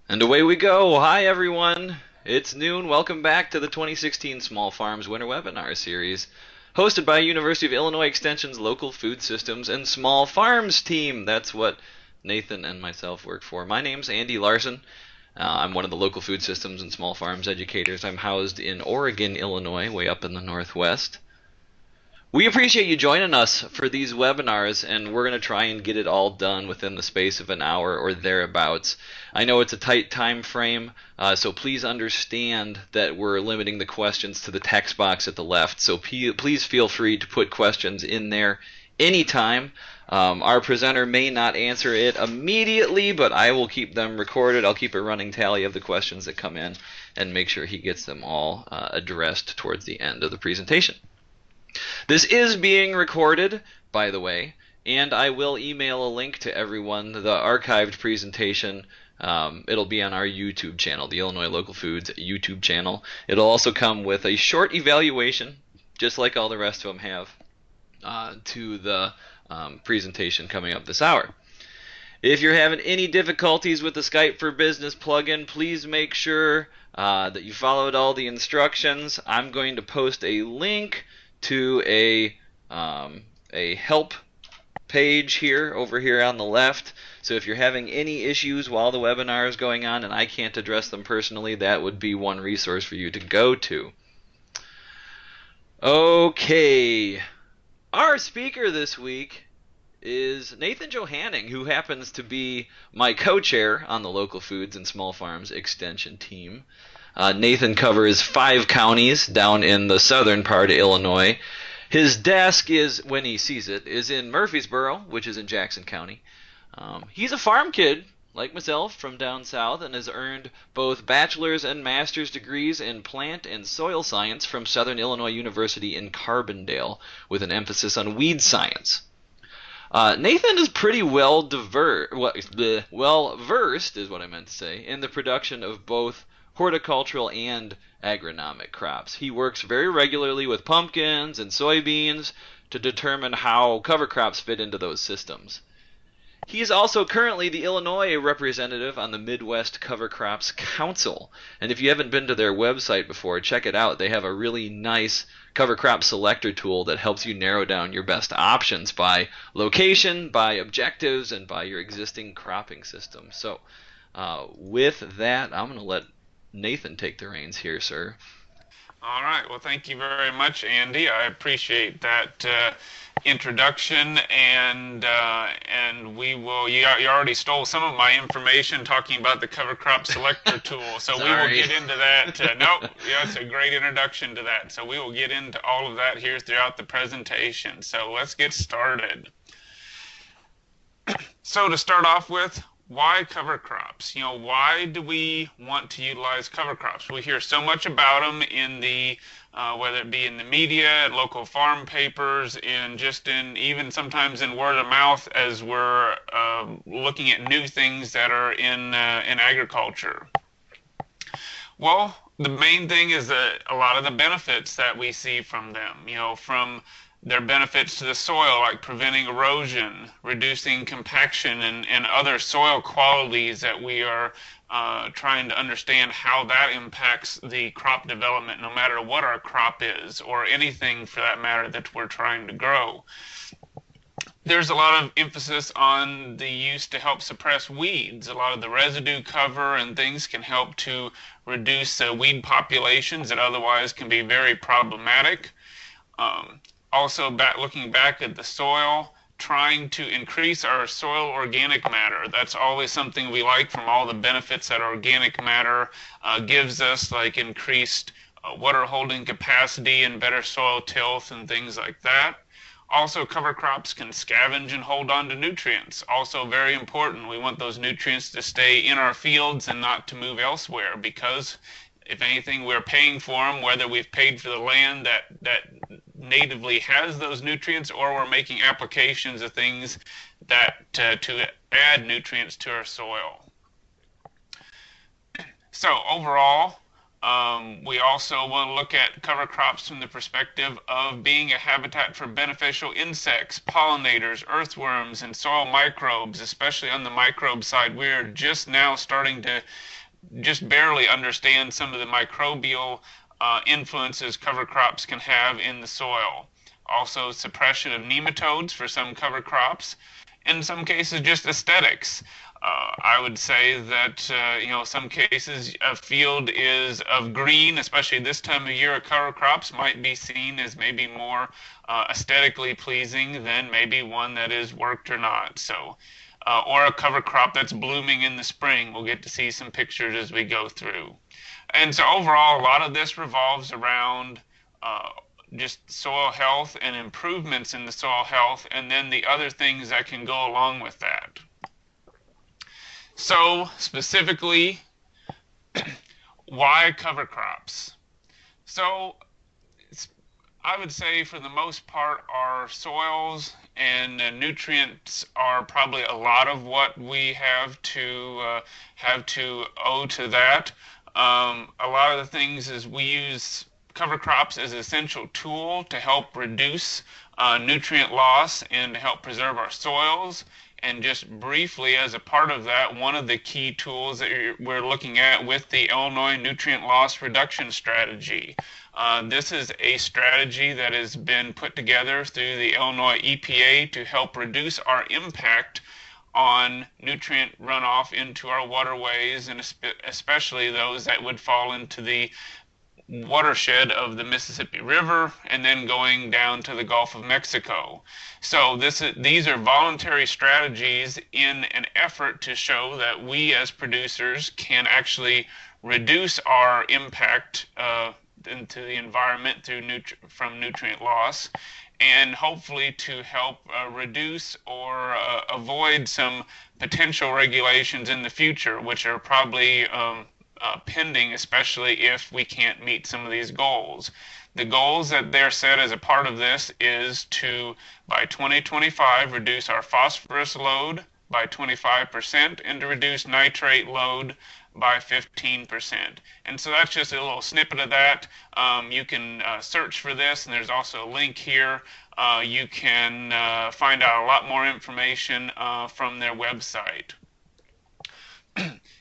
And away we go. Hi, everyone. It's noon. Welcome back to the 2016 Small Farms Winter Webinar Series, hosted by University of Illinois Extension's Local Food Systems and Small Farms team. That's what Nathan and myself work for. My name's Andy Larson. I'm one of the local food systems and small farms educators. I'm housed in Oregon, Illinois, way up in the northwest. We appreciate you joining us for these webinars, and we're going to try and get it all done within the space of an hour or thereabouts. I know it's a tight time frame, so please understand that we're limiting the questions to the text box at the left, so please feel free to put questions in there anytime. Our presenter may not answer it immediately, but I will keep them recorded. I'll keep a running tally of the questions that come in and make sure he gets them all addressed towards the end of the presentation. This is being recorded, by the way, and I will email a link to everyone, the archived presentation. It'll be on our YouTube channel, the Illinois Local Foods YouTube channel. It'll also come with a short evaluation, just like all the rest of them have, to the presentation coming up this hour. If you're having any difficulties with the Skype for Business plugin, please make sure that you followed all the instructions. I'm going to post a link to a help page over here on the left. So if you're having any issues while the webinar is going on and I can't address them personally, that would be one resource for you to go to. Okay, our speaker this week is Nathan Johanning, who happens to be my co-chair on the Local Foods and Small Farms Extension team. Nathan covers 5 counties down in the southern part of Illinois. His desk is, when he sees it, is in Murfreesboro, which is in Jackson County. He's a farm kid, like myself, from down south, and has earned both bachelor's and master's degrees in plant and soil science from Southern Illinois University in Carbondale, with an emphasis on weed science. Nathan is pretty well versed, is what I meant to say, in the production of both horticultural and agronomic crops. He works very regularly with pumpkins and soybeans to determine how cover crops fit into those systems. He is also currently the Illinois representative on the Midwest Cover Crops Council. And if you haven't been to their website before, check it out. They have a really nice cover crop selector tool that helps you narrow down your best options by location, by objectives, and by your existing cropping system. So with that, I'm going to let Nathan take the reins here, sir. All right. Well, thank you very much, Andy. I appreciate that introduction, and we will. You already stole some of my information talking about the cover crop selector tool, so we will get into that. Nope. Yeah, it's a great introduction to that. So we will get into all of that here throughout the presentation. So let's get started. So to start off with, why cover crops? Why do we want to utilize cover crops? We hear so much about them in the, whether it be in the media, local farm papers, and even sometimes in word of mouth as we're looking at new things that are in agriculture. Well, the main thing is that a lot of the benefits that we see from them, from their benefits to the soil, like preventing erosion, reducing compaction, and other soil qualities that we are trying to understand how that impacts the crop development, no matter what our crop is, or anything for that matter that we're trying to grow. There's a lot of emphasis on the use to help suppress weeds. A lot of the residue cover and things can help to reduce weed populations that otherwise can be very problematic. Also, looking back at the soil, trying to increase our soil organic matter. That's always something we like from all the benefits that organic matter gives us, like increased water holding capacity and better soil tilth and things like that. Also, cover crops can scavenge and hold on to nutrients. Also very important. We want those nutrients to stay in our fields and not to move elsewhere, because if anything, we're paying for them, whether we've paid for the land that natively has those nutrients, or we're making applications of things that to add nutrients to our soil. So overall, We also want to look at cover crops from the perspective of being a habitat for beneficial insects, pollinators, earthworms, and soil microbes, especially on the microbe side. We're just now starting to just barely understand some of the microbial influences cover crops can have in the soil. Also, suppression of nematodes for some cover crops. In some cases, just aesthetics. I would say that some cases a field is of green, especially this time of year. Cover crops might be seen as maybe more aesthetically pleasing than maybe one that is worked or not. So, or a cover crop that's blooming in the spring. We'll get to see some pictures as we go through. And so overall, a lot of this revolves around just soil health and improvements in the soil health, and then the other things that can go along with that. So specifically, why cover crops? So I would say for the most part our soils and nutrients are probably a lot of what we have to owe to that. A lot of the things is we use cover crops as an essential tool to help reduce nutrient loss and to help preserve our soils. And just briefly, as a part of that, one of the key tools that we're looking at with the Illinois Nutrient Loss Reduction Strategy. This is a strategy that has been put together through the Illinois EPA to help reduce our impact on nutrient runoff into our waterways, and especially those that would fall into the watershed of the Mississippi River and then going down to the Gulf of Mexico. So these are voluntary strategies in an effort to show that we as producers can actually reduce our impact into the environment from nutrient loss, and hopefully to help reduce or avoid some potential regulations in the future, which are probably pending, especially if we can't meet some of these goals. The goals that they're set as a part of this is to, by 2025, reduce our phosphorus load by 25% and to reduce nitrate load by 15%. And so that's just a little snippet of that. You can search for this, and there's also a link here. You can find out a lot more information from their website.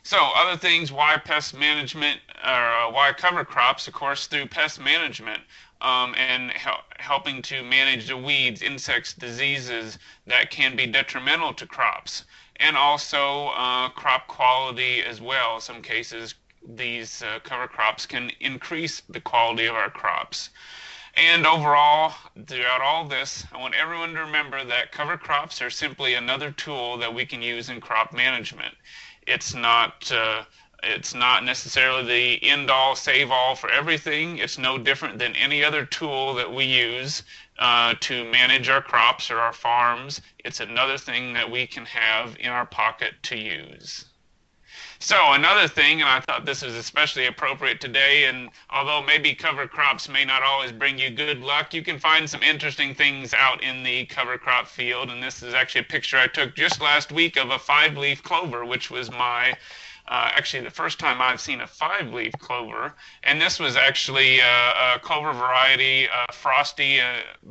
So other things, why pest management, or why cover crops, of course, through pest management and helping to manage the weeds, insects, diseases that can be detrimental to crops, and also crop quality as well. In some cases, these cover crops can increase the quality of our crops. And overall, throughout all this, I want everyone to remember that cover crops are simply another tool that we can use in crop management. It's not necessarily the end-all, save-all for everything. It's no different than any other tool that we use to manage our crops or our farms. It's another thing that we can have in our pocket to use. So another thing, and I thought this is especially appropriate today, and although maybe cover crops may not always bring you good luck, you can find some interesting things out in the cover crop field. And this is actually a picture I took just last week of a 5-leaf clover, which was my actually the first time I've seen a 5-leaf clover. And this was actually a clover variety, frosty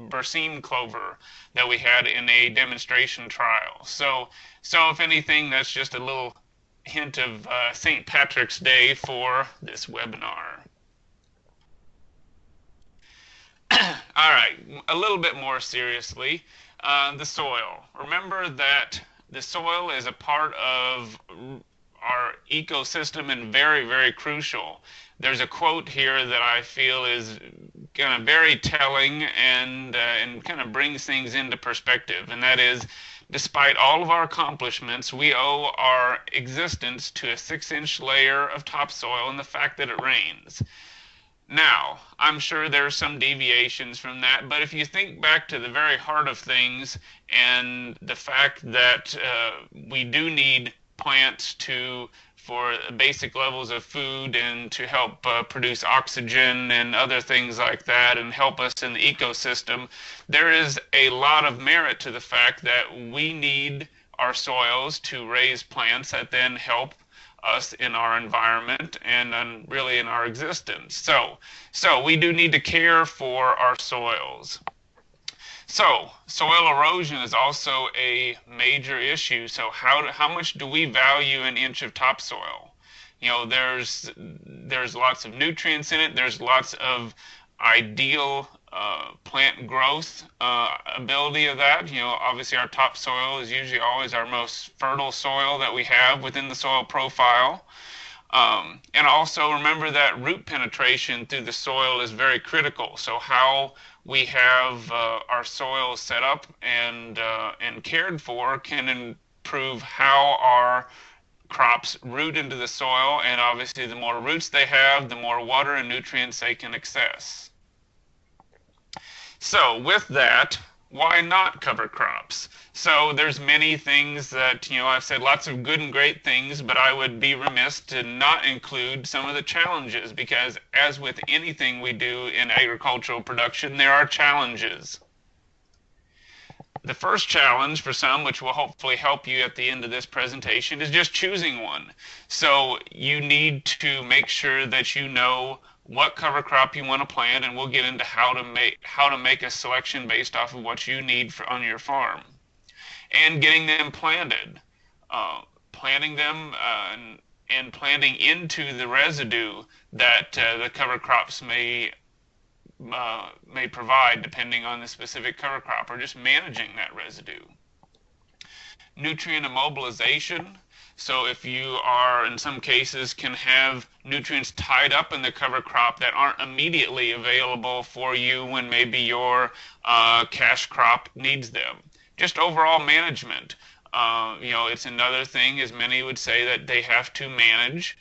Berseem clover that we had in a demonstration trial. So if anything, that's just a little hint of St. Patrick's Day for this webinar. All right, a little bit more seriously, the soil. Remember that the soil is a part of our ecosystem and very, very crucial. There's a quote here that I feel is kind of very telling and kind of brings things into perspective, and that is, despite all of our accomplishments, we owe our existence to a 6-inch layer of topsoil and the fact that it rains. Now, I'm sure there are some deviations from that, but if you think back to the very heart of things and the fact that we do need plants for basic levels of food and to help produce oxygen and other things like that and help us in the ecosystem, there is a lot of merit to the fact that we need our soils to raise plants that then help us in our environment and really in our existence. So we do need to care for our soils. So soil erosion is also a major issue. So how much do we value an inch of topsoil? There's lots of nutrients in it. There's lots of ideal plant growth ability of that. Obviously our topsoil is usually always our most fertile soil that we have within the soil profile. And also remember that root penetration through the soil is very critical. So how we have our soil set up and cared for can improve how our crops root into the soil, and obviously the more roots they have, the more water and nutrients they can access. So with that, why not cover crops? So there's many things that, I've said lots of good and great things, but I would be remiss to not include some of the challenges, because as with anything we do in agricultural production, there are challenges. The first challenge for some, which will hopefully help you at the end of this presentation, is just choosing one. So you need to make sure that you know what cover crop you want to plant, and we'll get into how to make a selection based off of what you need on your farm. And getting them planted, planting them and planting into the residue that the cover crops may provide depending on the specific cover crop, or just managing that residue. Nutrient immobilization. So if you are, in some cases, can have nutrients tied up in the cover crop that aren't immediately available for you when maybe your cash crop needs them. Just overall management. It's another thing, as many would say, that they have to manage.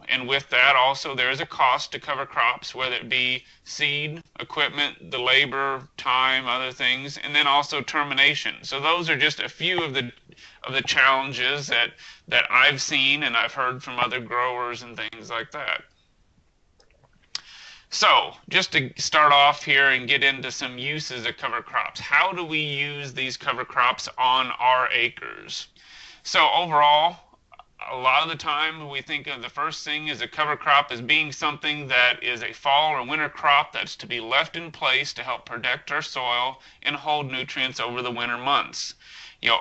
And with that also there is a cost to cover crops, whether it be seed, equipment, the labor, time, other things, and then also termination. So those are just a few of the challenges that I've seen and I've heard from other growers and things like that. So just to start off here and get into some uses of cover crops, how do we use these cover crops on our acres? So overall, a lot of the time we think of the first thing as a cover crop as being something that is a fall or winter crop that's to be left in place to help protect our soil and hold nutrients over the winter months.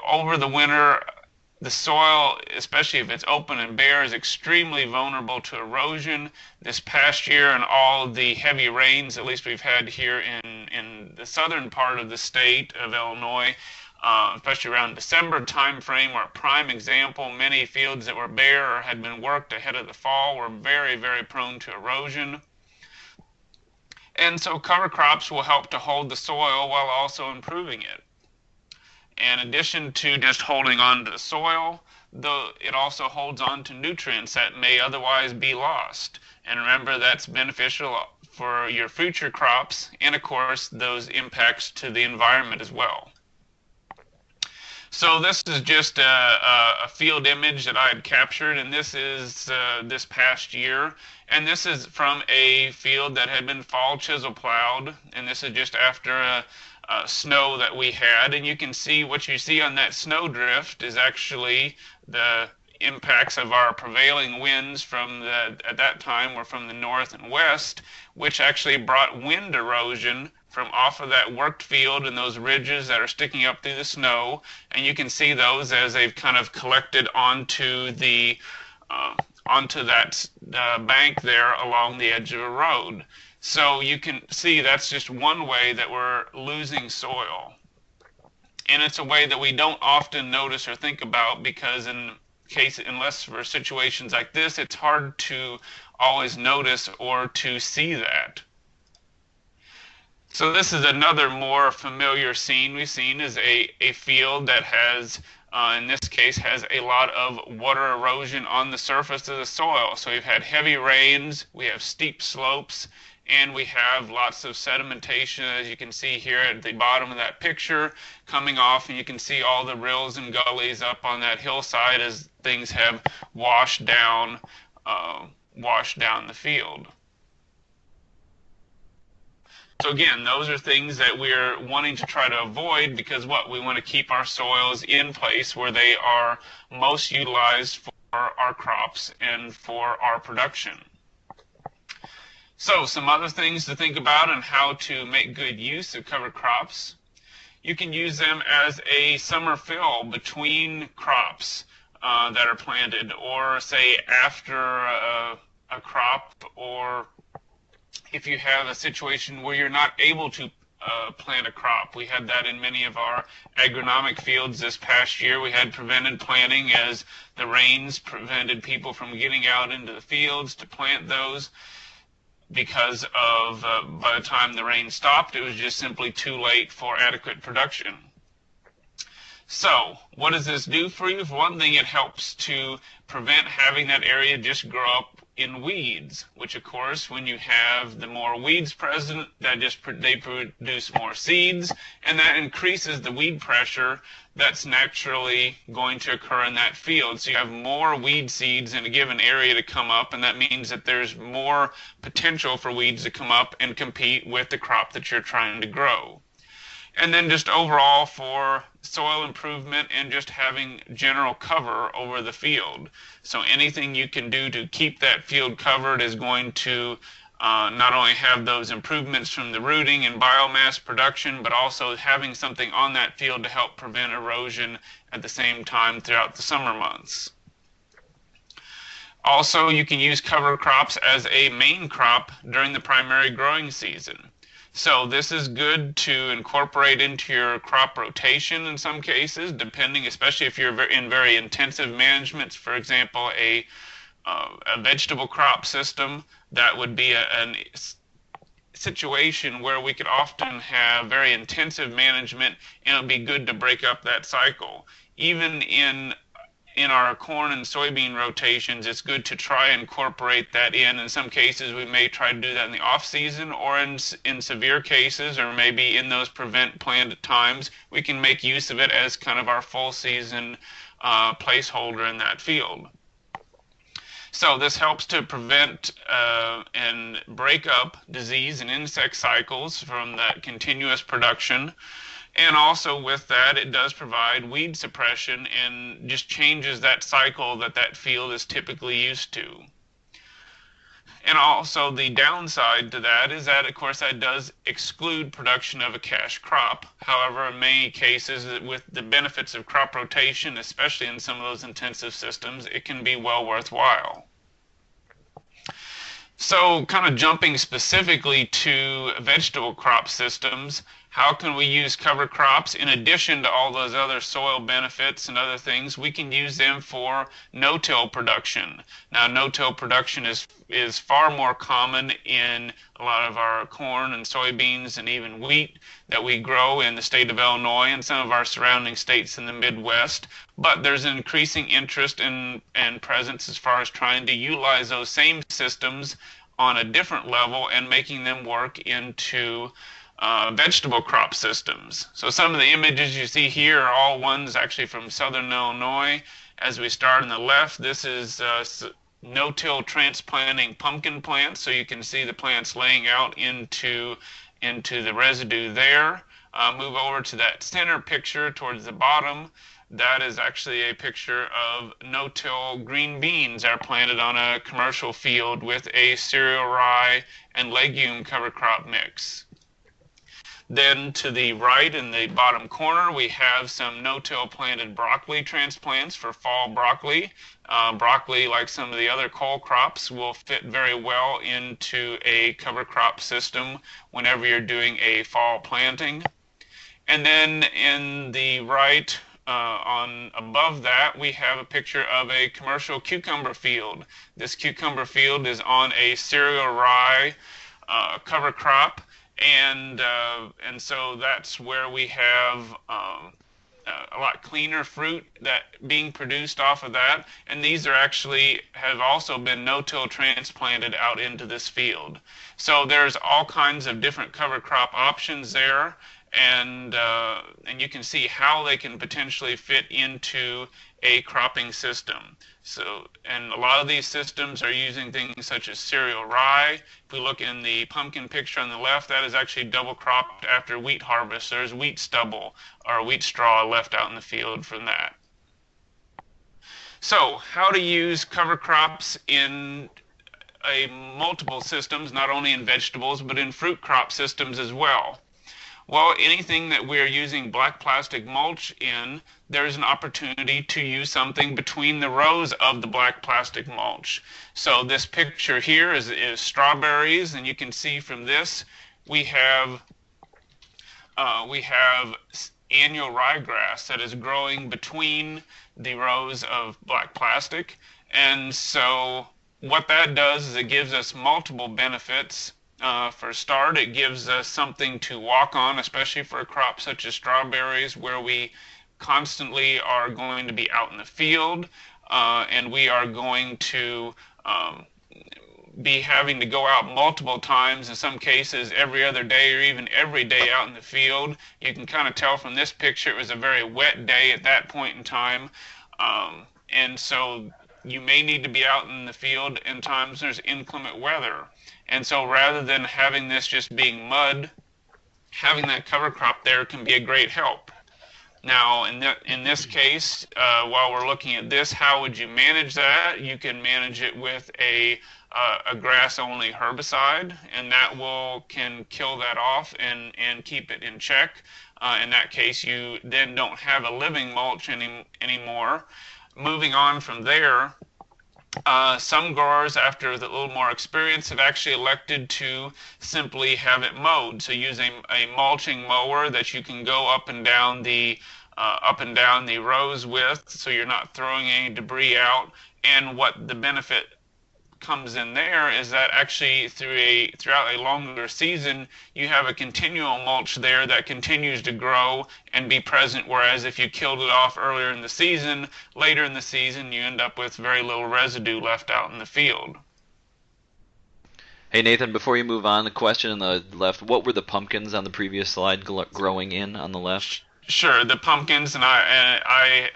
Over the winter, the soil, especially if it's open and bare, is extremely vulnerable to erosion. This past year and all the heavy rains, at least we've had here in the southern part of the state of Illinois, especially around December time frame, were a prime example. Many fields that were bare or had been worked ahead of the fall were very, very prone to erosion. And so cover crops will help to hold the soil while also improving it. In addition to just holding on to the soil, it also holds on to nutrients that may otherwise be lost. And remember, that's beneficial for your future crops and, of course, those impacts to the environment as well. So this is just a field image that I had captured, and this is this past year. And this is from a field that had been fall chisel plowed, and this is just after snow that we had. And you can see what you see on that snow drift is actually the impacts of our prevailing winds at that time were from the north and west, which actually brought wind erosion from off of that worked field and those ridges that are sticking up through the snow. And you can see those as they've kind of collected onto that bank there along the edge of a road. So you can see that's just one way that we're losing soil. And it's a way that we don't often notice or think about, because unless for situations like this, it's hard to always notice or to see that. So this is another more familiar scene we've seen, is a field that has, in this case, has a lot of water erosion on the surface of the soil. So we've had heavy rains, we have steep slopes, and we have lots of sedimentation, as you can see here at the bottom of that picture, coming off, and you can see all the rills and gullies up on that hillside as things have washed down the field. So again, those are things that we're wanting to try to avoid, because we want to keep our soils in place where they are most utilized for our our crops and for our production. So some other things to think about on how to make good use of cover crops. You can use them as a summer fill between crops that are planted, or say after a crop, or if you have a situation where you're not able to plant a crop. We had that in many of our agronomic fields this past year. We had prevented planting as the rains prevented people from getting out into the fields to plant those, because of by the time the rain stopped, it was just simply too late for adequate production. So what does this do for you? For one thing, it helps to prevent having that area just grow up in weeds, which of course, when you have the more weeds present, they produce more seeds, and that increases the weed pressure that's naturally going to occur in that field. So you have more weed seeds in a given area to come up, and that means that there's more potential for weeds to come up and compete with the crop that you're trying to grow. And then just overall for soil improvement and just having general cover over the field. So anything you can do to keep that field covered is going to not only have those improvements from the rooting and biomass production, but also having something on that field to help prevent erosion at the same time throughout the summer months. Also, you can use cover crops as a main crop during the primary growing season. So this is good to incorporate into your crop rotation in some cases, depending, especially if you're in very intensive management. For example, a vegetable crop system, that would be a situation where we could often have very intensive management, and it would be good to break up that cycle. Even in our corn and soybean rotations, it's good to try and incorporate that in. In some cases, we may try to do that in the off season, or in severe cases, or maybe in those prevent planned times, we can make use of it as kind of our full season placeholder in that field. So this helps to prevent and break up disease and insect cycles from that continuous production. And also with that, it does provide weed suppression and just changes that cycle that that field is typically used to. And also the downside to that is that, of course, that does exclude production of a cash crop. However, in many cases, with the benefits of crop rotation, especially in some of those intensive systems, it can be well worthwhile. So kind of jumping specifically to vegetable crop systems, how can we use cover crops in addition to all those other soil benefits and other things? We can use them for no-till production. Now, no-till production is far more common in a lot of our corn and soybeans and even wheat that we grow in the state of Illinois and some of our surrounding states in the Midwest. But there's an increasing interest and presence as far as trying to utilize those same systems on a different level and making them work into vegetable crop systems. So some of the images you see here are all ones actually from southern Illinois. As we start on the left, this is no-till transplanting pumpkin plants, so you can see the plants laying out into the residue there. Move over to that center picture towards the bottom. That is actually a picture of no-till green beans that are planted on a commercial field with a cereal rye and legume cover crop mix. Then to the right in the bottom corner, we have some no-till planted broccoli transplants for fall broccoli. Broccoli, like some of the other cole crops, will fit very well into a cover crop system whenever you're doing a fall planting. And then in the right, on above that, we have a picture of a commercial cucumber field. This cucumber field is on a cereal rye cover crop. And so that's where we have a lot cleaner fruit that being produced off of that. And these are actually have also been no-till transplanted out into this field. So there's all kinds of different cover crop options there, and you can see how they can potentially fit into a cropping system. So, and a lot of these systems are using things such as cereal rye. If we look in the pumpkin picture on the left, that is actually double cropped after wheat harvest. There's wheat stubble or wheat straw left out in the field from that. So, how to use cover crops in multiple systems, not only in vegetables, but in fruit crop systems as well. Well, anything that we're using black plastic mulch in, there's an opportunity to use something between the rows of the black plastic mulch. So this picture here is strawberries, and you can see from this we have annual ryegrass that is growing between the rows of black plastic. And so what that does is it gives us multiple benefits. For a start, it gives us something to walk on, especially for a crop such as strawberries, where we constantly are going to be out in the field, and we are going to be having to go out multiple times, in some cases every other day or even every day out in the field. You can kind of tell from this picture it was a very wet day at that point in time. And so you may need to be out in the field in times there's inclement weather. And so rather than having this just being mud, having that cover crop there can be a great help. Now, in this case, while we're looking at this, how would you manage that? You can manage it with a grass-only herbicide, and that can kill that off and keep it in check. In that case, you then don't have a living mulch anymore. Moving on from there, some growers, after a little more experience, have actually elected to simply have it mowed. So use a mulching mower that you can go up and down the rows with, so you're not throwing any debris out. And what the benefit comes in there is that actually throughout a longer season, you have a continual mulch there that continues to grow and be present, whereas if you killed it off earlier in the season, later in the season, you end up with very little residue left out in the field. Hey Nathan, before you move on, the question on the left, what were the pumpkins on the previous slide growing in on the left? Sure, the pumpkins, and I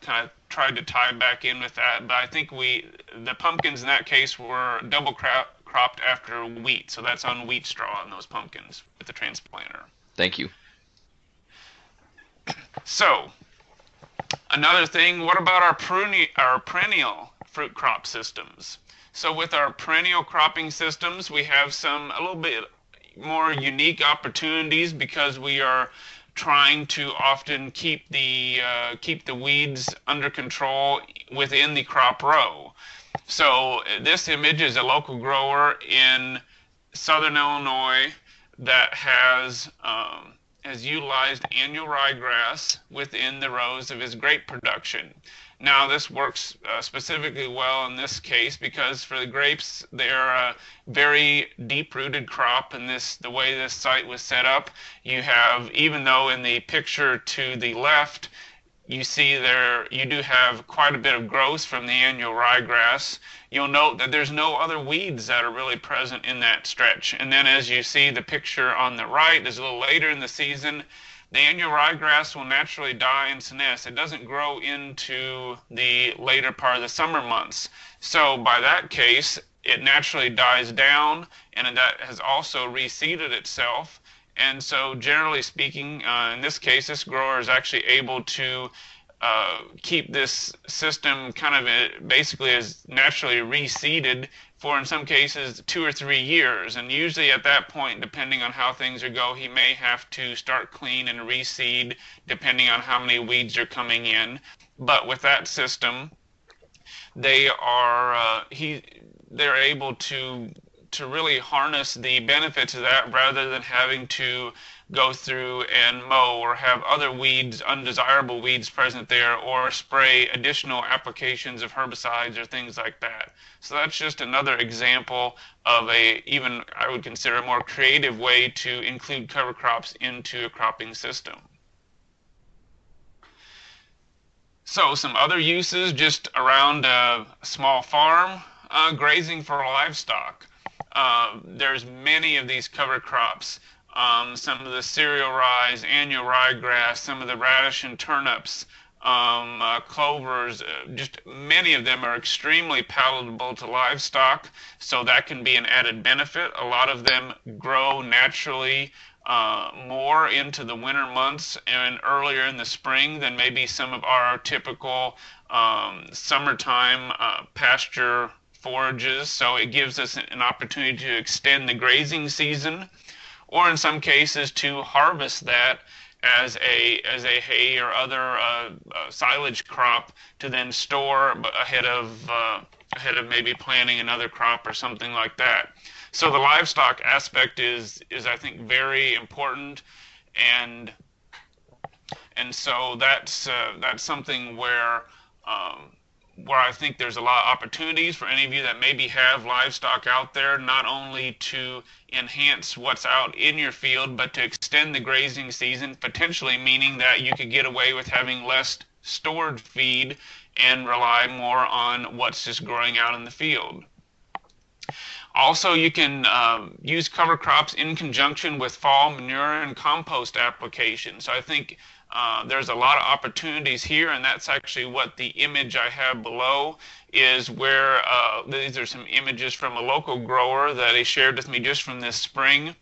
kind of tried to tie back in with that, but I think the pumpkins in that case were double cropped after wheat, so that's on wheat straw on those pumpkins with the transplanter. Thank you. So, another thing, what about our perennial fruit crop systems? So with our perennial cropping systems, we have a little bit more unique opportunities because we are trying to often keep the weeds under control within the crop row. So this image is a local grower in southern Illinois that has utilized annual ryegrass within the rows of his grape production. Now this works specifically well in this case because for the grapes they're a very deep-rooted crop, and the way this site was set up, you have, even though in the picture to the left you see there you do have quite a bit of growth from the annual ryegrass, you'll note that there's no other weeds that are really present in that stretch. And then as you see the picture on the right is a little later in the season, the annual ryegrass will naturally die in senesce. It doesn't grow into the later part of the summer months. So by that case, it naturally dies down, and that has also reseeded itself. And so generally speaking, in this case, this grower is actually able to keep this system kind of basically as naturally reseeded for, in some cases, 2 or 3 years. And usually at that point, depending on how things are going, he may have to start clean and reseed depending on how many weeds are coming in. But with that system, they're able to really harness the benefits of that rather than having to go through and mow or have other weeds, undesirable weeds present there, or spray additional applications of herbicides or things like that. So that's just another example of even I would consider a more creative way to include cover crops into a cropping system. So some other uses just around a small farm, grazing for livestock. There's many of these cover crops. Some of the cereal rye, annual ryegrass, some of the radish and turnips, clovers, just many of them are extremely palatable to livestock, so that can be an added benefit. A lot of them grow naturally more into the winter months and earlier in the spring than maybe some of our typical summertime pasture forages. So it gives us an opportunity to extend the grazing season, or in some cases to harvest that as a hay or other silage crop to then store ahead of maybe planting another crop or something like that. So the livestock aspect is I think very important, and so that's something where I think there's a lot of opportunities for any of you that maybe have livestock out there, not only to enhance what's out in your field, but to extend the grazing season, potentially meaning that you could get away with having less stored feed and rely more on what's just growing out in the field. Also, you can use cover crops in conjunction with fall manure and compost application. So I think there's a lot of opportunities here, and that's actually what the image I have below is, where these are some images from a local grower that he shared with me just from this spring,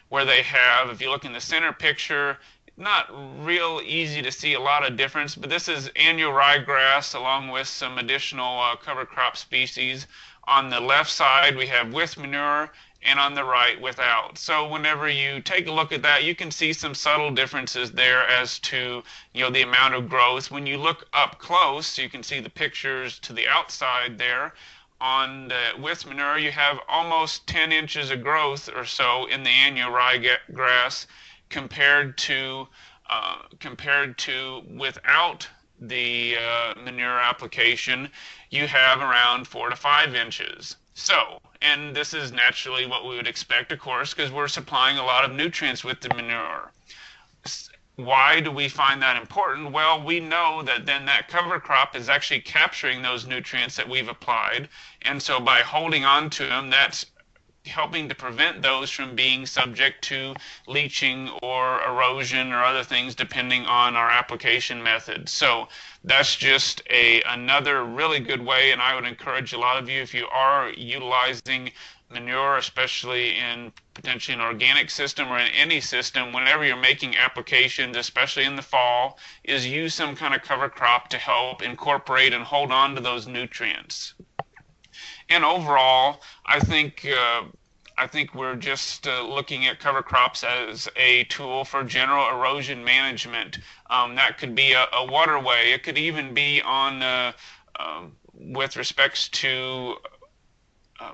where they have, if you look in the center picture, not real easy to see a lot of difference, but this is annual ryegrass along with some additional cover crop species. On the left side, we have with manure, and on the right, without. So whenever you take a look at that, you can see some subtle differences there as to, the amount of growth. When you look up close, you can see the pictures to the outside there. On the with manure, you have almost 10 inches of growth or so in the annual ryegrass compared to without the manure application, you have around 4 to 5 inches. So, and this is naturally what we would expect, of course, because we're supplying a lot of nutrients with the manure. Why do we find that important? Well, we know that then that cover crop is actually capturing those nutrients that we've applied, and so by holding on to them, that's helping to prevent those from being subject to leaching or erosion or other things depending on our application method. So that's just another really good way, and I would encourage a lot of you, if you are utilizing manure, especially in potentially an organic system or in any system, whenever you're making applications, especially in the fall, is use some kind of cover crop to help incorporate and hold on to those nutrients. And overall, I think we're just looking at cover crops as a tool for general erosion management. That could be a waterway. It could even be on with respects to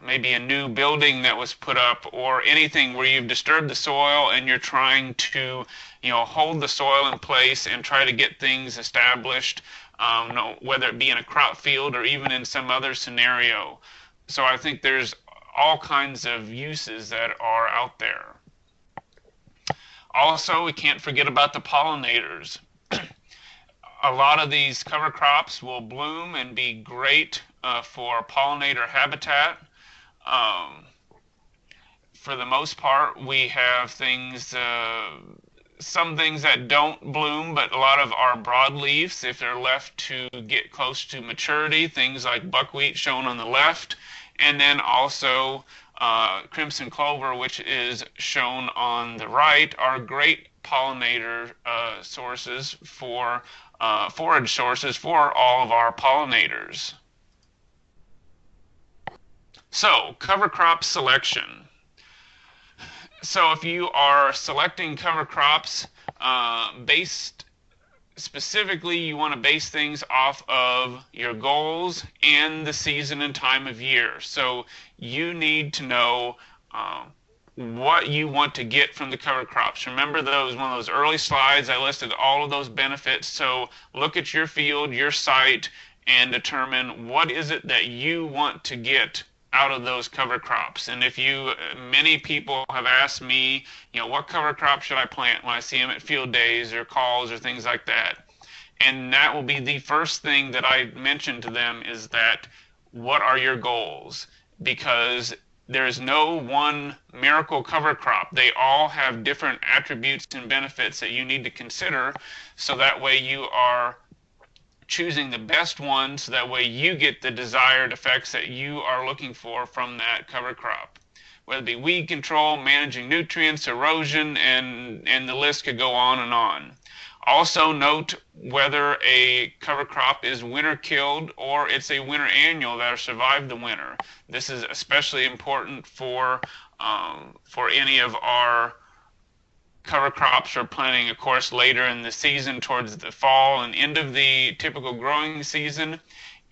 maybe a new building that was put up, or anything where you've disturbed the soil and you're trying to hold the soil in place and try to get things established, whether it be in a crop field or even in some other scenario. So I think there's all kinds of uses that are out there. Also, we can't forget about the pollinators. A lot of these cover crops will bloom and be great for pollinator habitat. For the most part, we have things, some things that don't bloom, but a lot of our broadleafs, if they're left to get close to maturity, things like buckwheat shown on the left, and then also crimson clover, which is shown on the right, are great pollinator sources for forage sources for all of our pollinators. So, cover crop selection. So if you are selecting cover crops specifically, you want to base things off of your goals and the season and time of year. So you need to know what you want to get from the cover crops. Remember one of those early slides, I listed all of those benefits. So look at your field, your site, and determine what is it that you want to get out of those cover crops. And many people have asked me, what cover crop should I plant when I see them at field days or calls or things like that. And that will be the first thing that I mention to them, is that, what are your goals? Because there's no one miracle cover crop. They all have different attributes and benefits that you need to consider, so that way you are choosing the best one, so that way you get the desired effects that you are looking for from that cover crop. whether it be weed control, managing nutrients, erosion, and the list could go on and on. Also note whether a cover crop is winter killed or it's a winter annual that survived the winter. This is especially important for any of our cover crops are planting, of course, later in the season towards the fall and end of the typical growing season.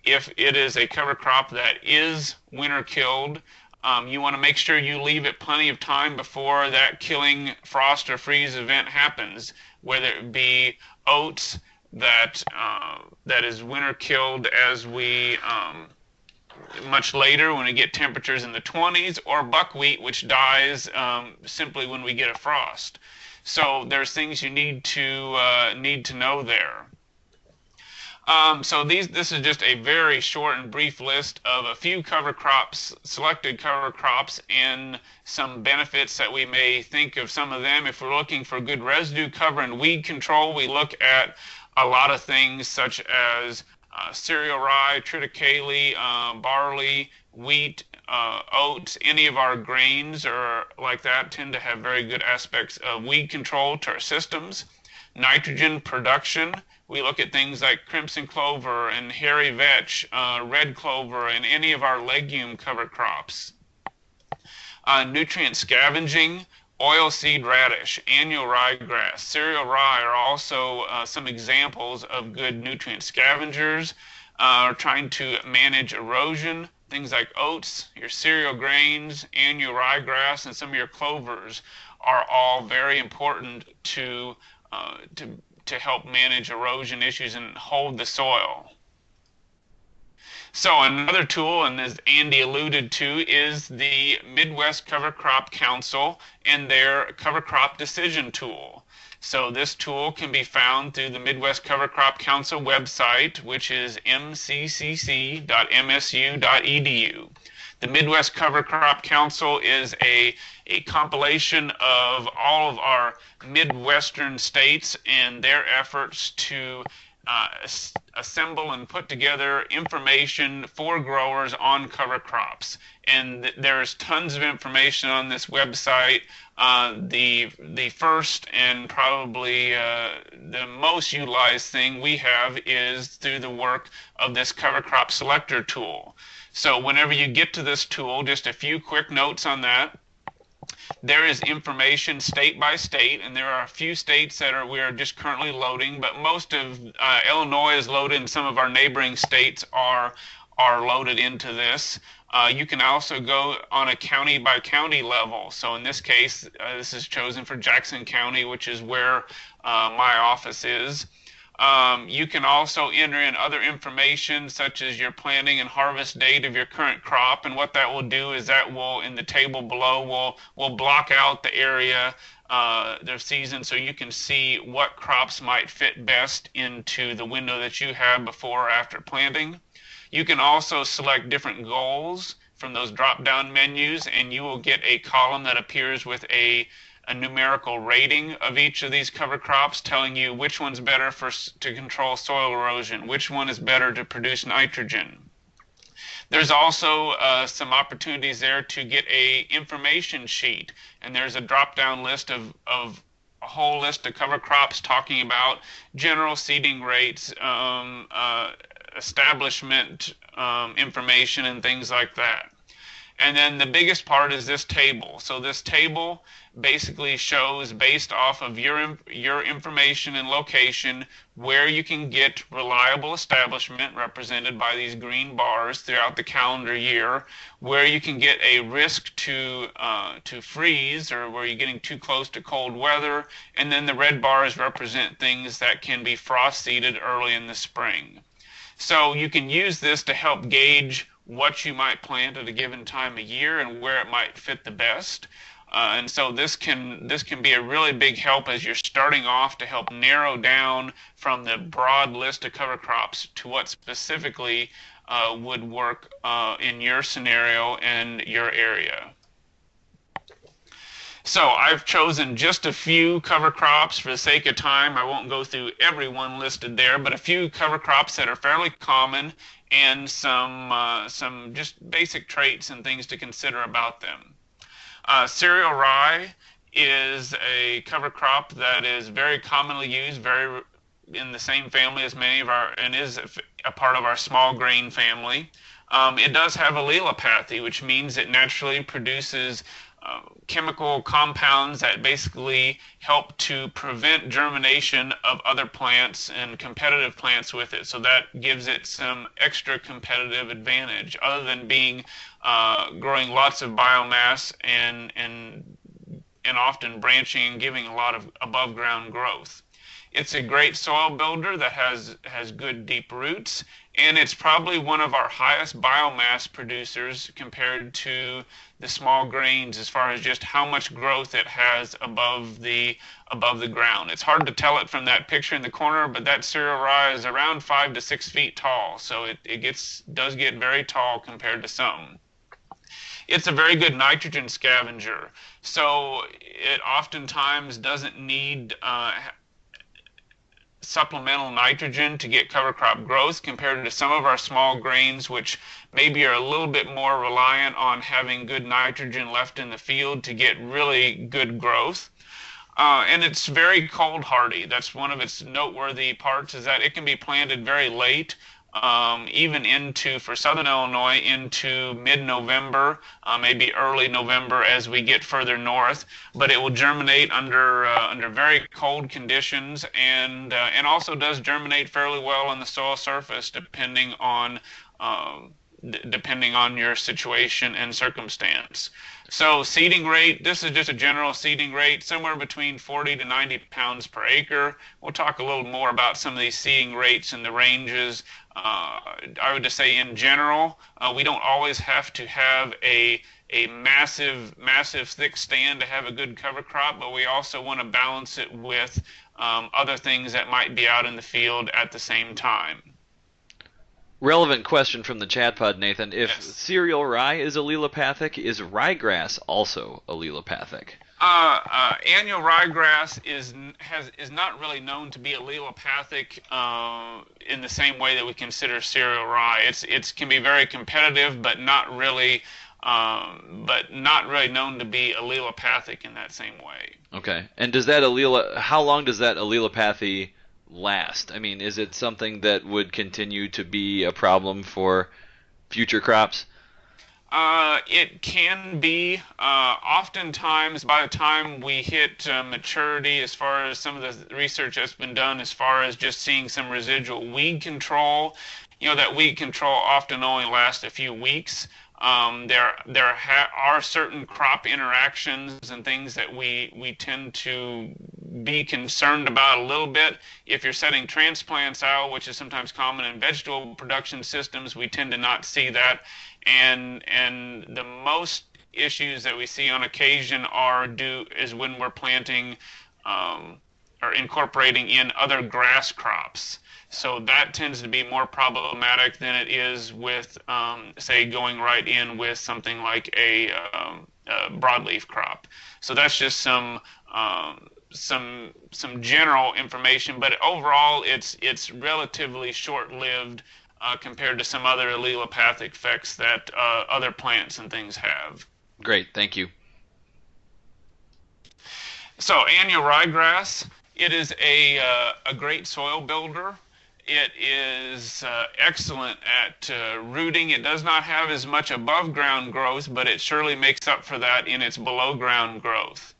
If it is a cover crop that is winter killed, you want to make sure you leave it plenty of time before that killing frost or freeze event happens, whether it be oats that is winter killed as we much later when we get temperatures in the 20s, or buckwheat which dies simply when we get a frost. So there's things you need to know there. So this is just a very short and brief list of a few cover crops, selected cover crops, and some benefits that we may think of some of them. If we're looking for good residue cover and weed control, we look at a lot of things such as cereal rye, triticale, barley, wheat, oats. Any of our grains or like that tend to have very good aspects of weed control to our systems. Nitrogen production. We look at things like crimson clover and hairy vetch, red clover, and any of our legume cover crops. Nutrient scavenging, oilseed radish, annual ryegrass, cereal rye are also some examples of good nutrient scavengers. Trying to manage erosion, things like oats, your cereal grains, annual ryegrass, and some of your clovers are all very important to help manage erosion issues and hold the soil. So another tool, and as Andy alluded to, is the Midwest Cover Crop Council and their cover crop decision tool. So this tool can be found through the Midwest Cover Crop Council website, which is mccc.msu.edu. The Midwest Cover Crop Council is a compilation of all of our Midwestern states and their efforts to assemble and put together information for growers on cover crops. And there's tons of information on this website. The first and probably the most utilized thing we have is through the work of this cover crop selector tool. So whenever you get to this tool, just a few quick notes on that. There is information state by state, and there are a few states that we are just currently loading, but most of Illinois is loaded, and some of our neighboring states are loaded into this. You can also go on a county by county level. So in this case, this is chosen for Jackson County, which is where my office is. You can also enter in other information such as your planting and harvest date of your current crop, and what that will do is that will, in the table below, will block out the area, their season, so you can see what crops might fit best into the window that you have before or after planting. You can also select different goals from those drop-down menus, and you will get a column that appears with a numerical rating of each of these cover crops, telling you which one's better to control soil erosion, which one is better to produce nitrogen. There's also some opportunities there to get a information sheet, and there's a drop-down list of a whole list of cover crops talking about general seeding rates, establishment information, and things like that. And then the biggest part is this table. So this table basically shows, based off of your information and location, where you can get reliable establishment, represented by these green bars, throughout the calendar year, where you can get a risk to freeze, or where you're getting too close to cold weather, and then the red bars represent things that can be frost seeded early in the spring. So you can use this to help gauge what you might plant at a given time of year and where it might fit the best. And so this can be a really big help as you're starting off, to help narrow down from the broad list of cover crops to what specifically would work in your scenario and your area. So I've chosen just a few cover crops for the sake of time. I won't go through every one listed there, but a few cover crops that are fairly common, and some just basic traits and things to consider about them. Cereal rye is a cover crop that is very commonly used, very in the same family as many of our, and is a part of our small grain family. It does have allelopathy, which means it naturally produces chemical compounds that basically help to prevent germination of other plants and competitive plants with it. So that gives it some extra competitive advantage, other than being growing lots of biomass and often branching and giving a lot of above ground growth. It's a great soil builder that has good deep roots, and it's probably one of our highest biomass producers compared to the small grains as far as just how much growth it has above the ground. It's hard to tell it from that picture in the corner, but that cereal rye is around 5 to 6 feet tall, so it does get very tall compared to some. It's a very good nitrogen scavenger, so it oftentimes doesn't need supplemental nitrogen to get cover crop growth compared to some of our small grains, which maybe are a little bit more reliant on having good nitrogen left in the field to get really good growth. And it's very cold hardy. That's one of its noteworthy parts, is that it can be planted very late, even for southern Illinois, into mid-November, maybe early November as we get further north. But it will germinate under very cold conditions, and also does germinate fairly well on the soil surface, depending on your situation and circumstance. So seeding rate, this is just a general seeding rate, somewhere between 40 to 90 pounds per acre. We'll talk a little more about some of these seeding rates and the ranges. I would just say in general, we don't always have to have a massive thick stand to have a good cover crop, but we also want to balance it with other things that might be out in the field at the same time. Relevant question from the chat pod, Nathan. If Yes. cereal rye is allelopathic, is ryegrass also allelopathic? Annual ryegrass is not really known to be allelopathic in the same way that we consider cereal rye. It can be very competitive, but not really known to be allelopathic in that same way. Okay. And how long does that allelopathy last? I mean, is it something that would continue to be a problem for future crops? It can be. Oftentimes, by the time we hit maturity, as far as some of the research that's been done, as far as just seeing some residual weed control, that weed control often only lasts a few weeks. There are certain crop interactions and things that we tend to be concerned about a little bit. If you're setting transplants out, which is sometimes common in vegetable production systems, we tend to not see that. And the most issues that we see on occasion is when we're planting or incorporating in other grass crops. So that tends to be more problematic than it is with, say, going right in with something like a broadleaf crop. So that's just some general information, but overall, it's relatively short-lived compared to some other allelopathic effects that other plants and things have. Great, thank you. So annual ryegrass, it is a great soil builder. It is excellent at rooting. It does not have as much above ground growth, but it surely makes up for that in its below ground growth.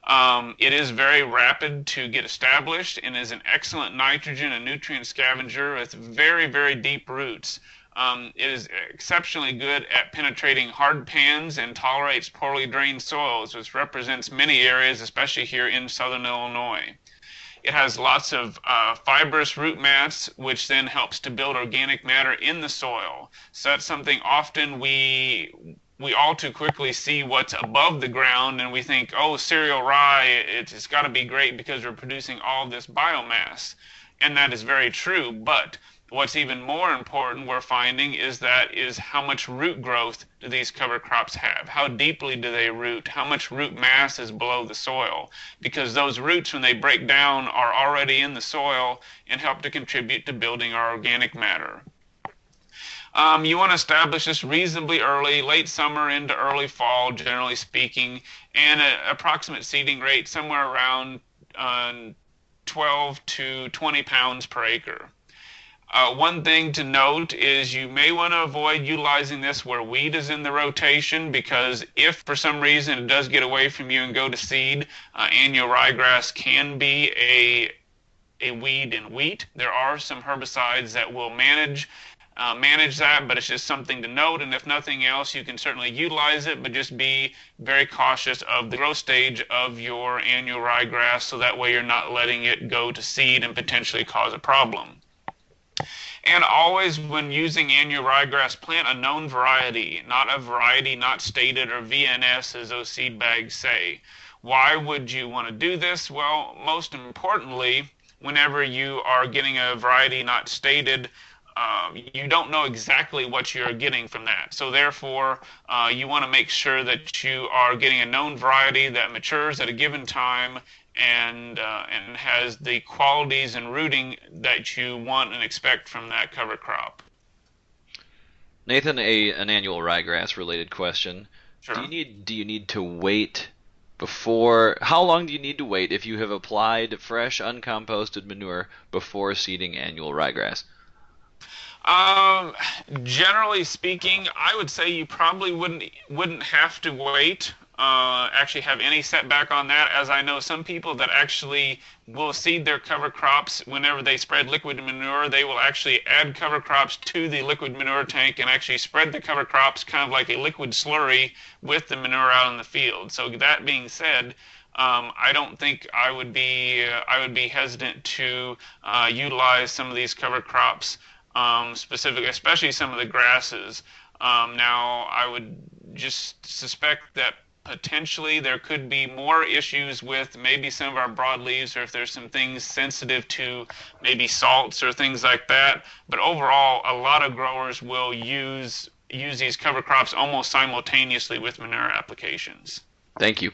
It is very rapid to get established and is an excellent nitrogen and nutrient scavenger with very, very deep roots. It is exceptionally good at penetrating hard pans and tolerates poorly drained soils, which represents many areas, especially here in southern Illinois. It has lots of fibrous root mats, which then helps to build organic matter in the soil. So that's something often we all too quickly see what's above the ground, and we think, oh, cereal rye, it's got to be great because we're producing all this biomass. And that is very true, but what's even more important we're finding is how much root growth do these cover crops have? How deeply do they root? How much root mass is below the soil? Because those roots, when they break down, are already in the soil and help to contribute to building our organic matter. You want to establish this reasonably early, late summer into early fall, generally speaking, and an approximate seeding rate somewhere around 12 to 20 pounds per acre. One thing to note is you may want to avoid utilizing this where wheat is in the rotation, because if for some reason it does get away from you and go to seed, annual ryegrass can be a weed in wheat. There are some herbicides that will manage that, but it's just something to note. And if nothing else, you can certainly utilize it, but just be very cautious of the growth stage of your annual ryegrass, so that way you're not letting it go to seed and potentially cause a problem. And always, when using annual ryegrass, plant a known variety, not a variety not stated or VNS as those seed bags say. Why would you want to do this? Well, most importantly, whenever you are getting a variety not stated, you don't know exactly what you're getting from that. So therefore, you want to make sure that you are getting a known variety that matures at a given time and has the qualities and rooting that you want and expect from that cover crop. Nathan, an annual ryegrass related question. Sure. Do you need to wait before? How long do you need to wait if you have applied fresh uncomposted manure before seeding annual ryegrass? Generally speaking, I would say you probably wouldn't have to wait. Actually have any setback on that, as I know some people that actually will seed their cover crops whenever they spread liquid manure. They will actually add cover crops to the liquid manure tank and actually spread the cover crops kind of like a liquid slurry with the manure out in the field. So that being said, I don't think I would be hesitant to utilize some of these cover crops, specifically, especially some of the grasses. Now, I would just suspect that potentially there could be more issues with maybe some of our broadleaves, or if there's some things sensitive to maybe salts or things like that. But overall, a lot of growers will use these cover crops almost simultaneously with manure applications. Thank you.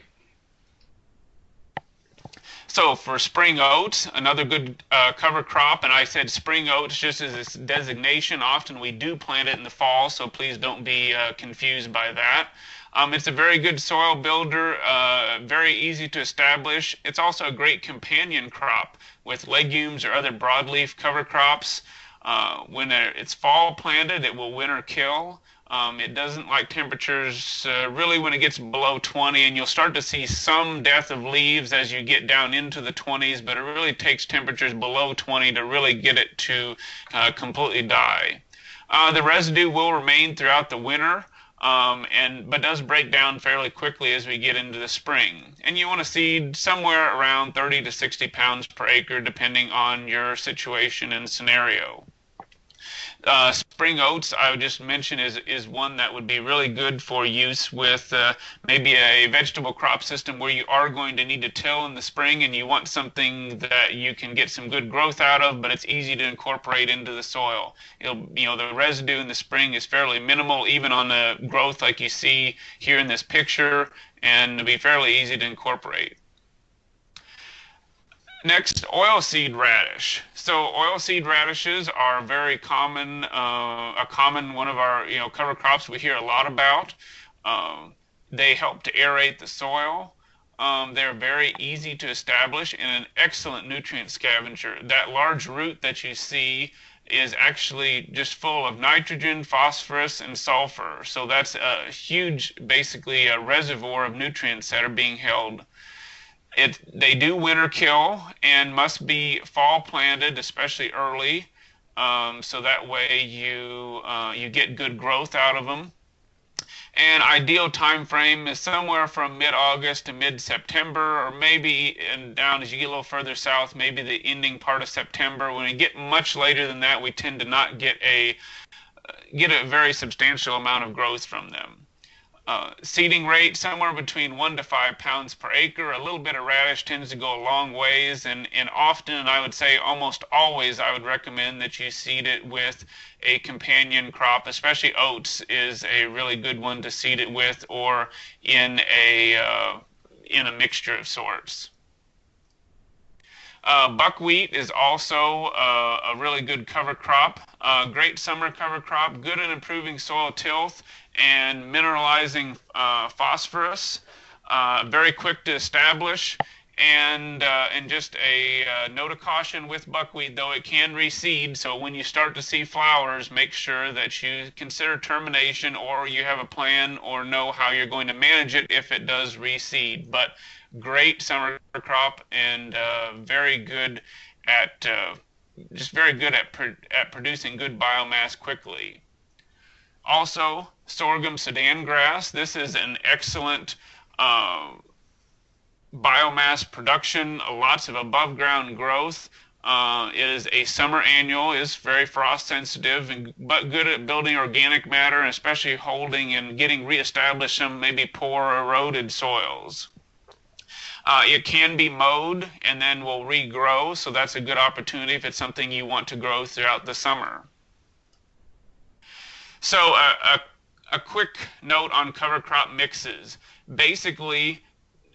So for spring oats, another good cover crop, and I said spring oats just as its designation. Often we do plant it in the fall, so please don't be confused by that. It's a very good soil builder, very easy to establish. It's also a great companion crop with legumes or other broadleaf cover crops. When it's fall planted, it will winter kill. It doesn't like temperatures really when it gets below 20, and you'll start to see some death of leaves as you get down into the 20s, but it really takes temperatures below 20 to really get it to completely die. The residue will remain throughout the winter, but does break down fairly quickly as we get into the spring. And you want to seed somewhere around 30 to 60 pounds per acre, depending on your situation and scenario. Spring oats, I would just mention, is one that would be really good for use with maybe a vegetable crop system where you are going to need to till in the spring, and you want something that you can get some good growth out of, but it's easy to incorporate into the soil. The residue in the spring is fairly minimal, even on the growth like you see here in this picture, and it'll be fairly easy to incorporate. Next, oilseed radish. So oilseed radishes are very common, a common one of our cover crops we hear a lot about. They help to aerate the soil. They're very easy to establish and an excellent nutrient scavenger. That large root that you see is actually just full of nitrogen, phosphorus, and sulfur. So that's a huge, basically a reservoir of nutrients that are being held. They do winter kill and must be fall planted, especially early, so that way you get good growth out of them. And ideal time frame is somewhere from mid-August to mid-September, or maybe and down as you get a little further south, maybe the ending part of September. When we get much later than that, we tend to not get a very substantial amount of growth from them. Seeding rate somewhere between 1 to 5 pounds per acre. A little bit of radish tends to go a long ways, and often, and I would say almost always, I would recommend that you seed it with a companion crop, especially oats is a really good one to seed it with, or in a mixture of sorts. Buckwheat is also a really good cover crop, great summer cover crop, good at improving soil tilth and mineralizing phosphorus, very quick to establish. And just a note of caution with buckwheat, though it can reseed. So when you start to see flowers, make sure that you consider termination, or you have a plan or know how you're going to manage it if it does reseed. But great summer crop and very good at producing good biomass quickly. Also, sorghum Sudan grass. This is an excellent biomass production, lots of above ground growth. It is a summer annual, is very frost sensitive, but good at building organic matter, and especially holding and getting reestablished some maybe poor or eroded soils. It can be mowed and then will regrow, so that's a good opportunity if it's something you want to grow throughout the summer. So a quick note on cover crop mixes. Basically,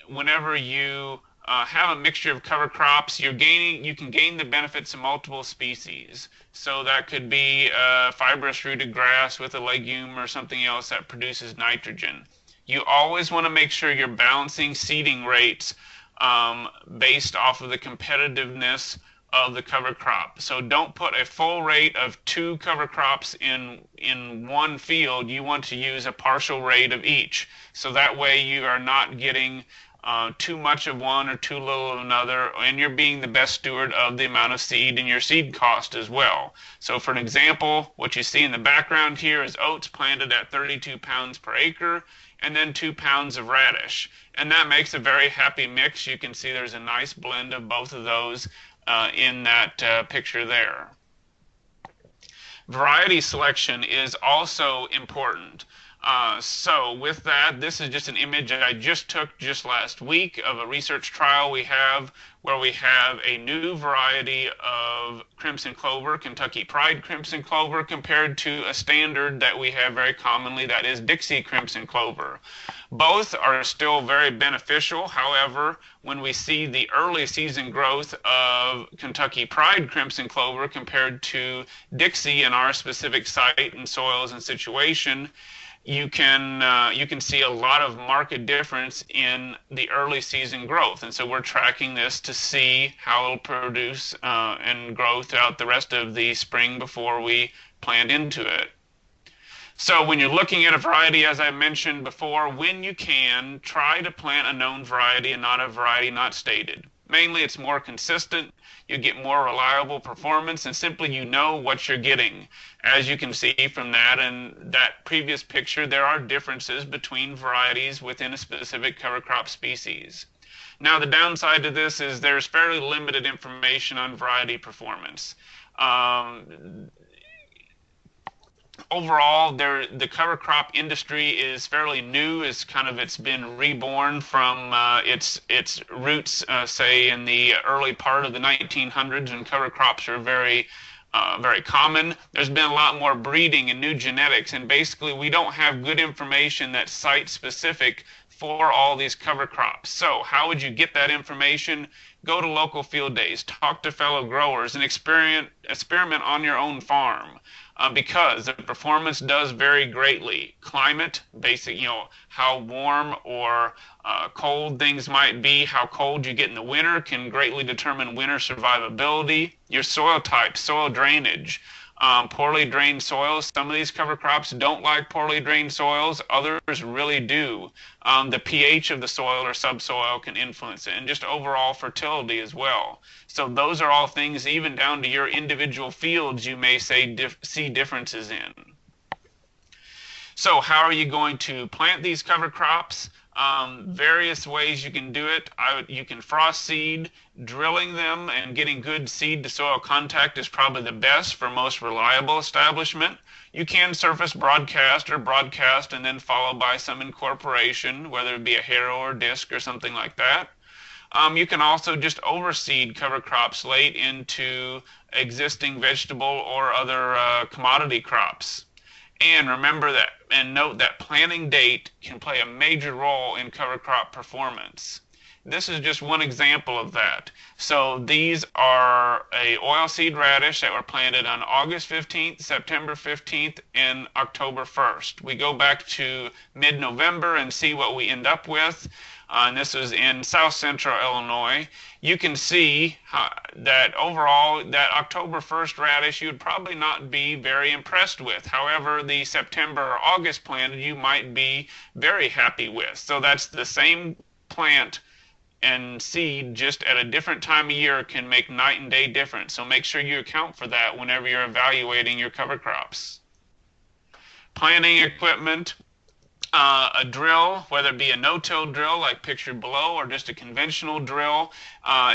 whenever you have a mixture of cover crops, you can gain the benefits of multiple species. So that could be fibrous rooted grass with a legume or something else that produces nitrogen. You always want to make sure you're balancing seeding rates based off of the competitiveness of the cover crop. So don't put a full rate of 2 cover crops in one field. You want to use a partial rate of each. So that way you are not getting too much of one or too little of another, and you're being the best steward of the amount of seed and your seed cost as well. So for an example, what you see in the background here is oats planted at 32 pounds per acre, and then 2 pounds of radish. And that makes a very happy mix. You can see there's a nice blend of both of those in that picture there. Variety selection is also important. So with that, this is just an image that I just took just last week of a research trial we have where we have a new variety of crimson clover, Kentucky Pride crimson clover, compared to a standard that we have very commonly, that is Dixie crimson clover. Both are still very beneficial. However, when we see the early season growth of Kentucky Pride crimson clover compared to Dixie in our specific site and soils and situation, you can see a lot of market difference in the early season growth. And so we're tracking this to see how it'll produce and grow throughout the rest of the spring before we plant into it. So when you're looking at a variety, as I mentioned before, when you can, try to plant a known variety and not a variety not stated. Mainly it's more consistent, you get more reliable performance, and simply you know what you're getting. As you can see from that and that previous picture, there are differences between varieties within a specific cover crop species. Now the downside to this is there's fairly limited information on variety performance. Overall, the cover crop industry is fairly new. It's been reborn from its roots, say in the early part of the 1900s, when cover crops are very common. There's been a lot more breeding and new genetics, and basically we don't have good information that's site specific for all these cover crops. So how would you get that information? Go to local field days, talk to fellow growers, and experiment on your own farm. Because the performance does vary greatly. Climate, how warm or cold things might be, how cold you get in the winter can greatly determine winter survivability. Your soil type, soil drainage, poorly drained soils. Some of these cover crops don't like poorly drained soils. Others really do. The pH of the soil or subsoil can influence it, and just overall fertility as well. So those are all things, even down to your individual fields, you may see differences in. So how are you going to plant these cover crops? Various ways you can do it. You can frost seed. Drilling them and getting good seed to soil contact is probably the best for most reliable establishment. You can surface broadcast and then followed by some incorporation, whether it be a harrow or disc or something like that. You can also just overseed cover crops late into existing vegetable or other commodity crops. And remember that, and note that planting date can play a major role in cover crop performance. This is just one example of that. So these are a oilseed radish that were planted on August 15th, September 15th, and October 1st. We go back to mid-November and see what we end up with. And this was in south central Illinois. You can see that overall, that October 1st radish you would probably not be very impressed with. However, the September or August planted you might be very happy with. So that's the same plant and seed, just at a different time of year, can make night and day difference. So make sure you account for that whenever you're evaluating your cover crops. Planting equipment. A drill, whether it be a no-till drill like pictured below or just a conventional drill,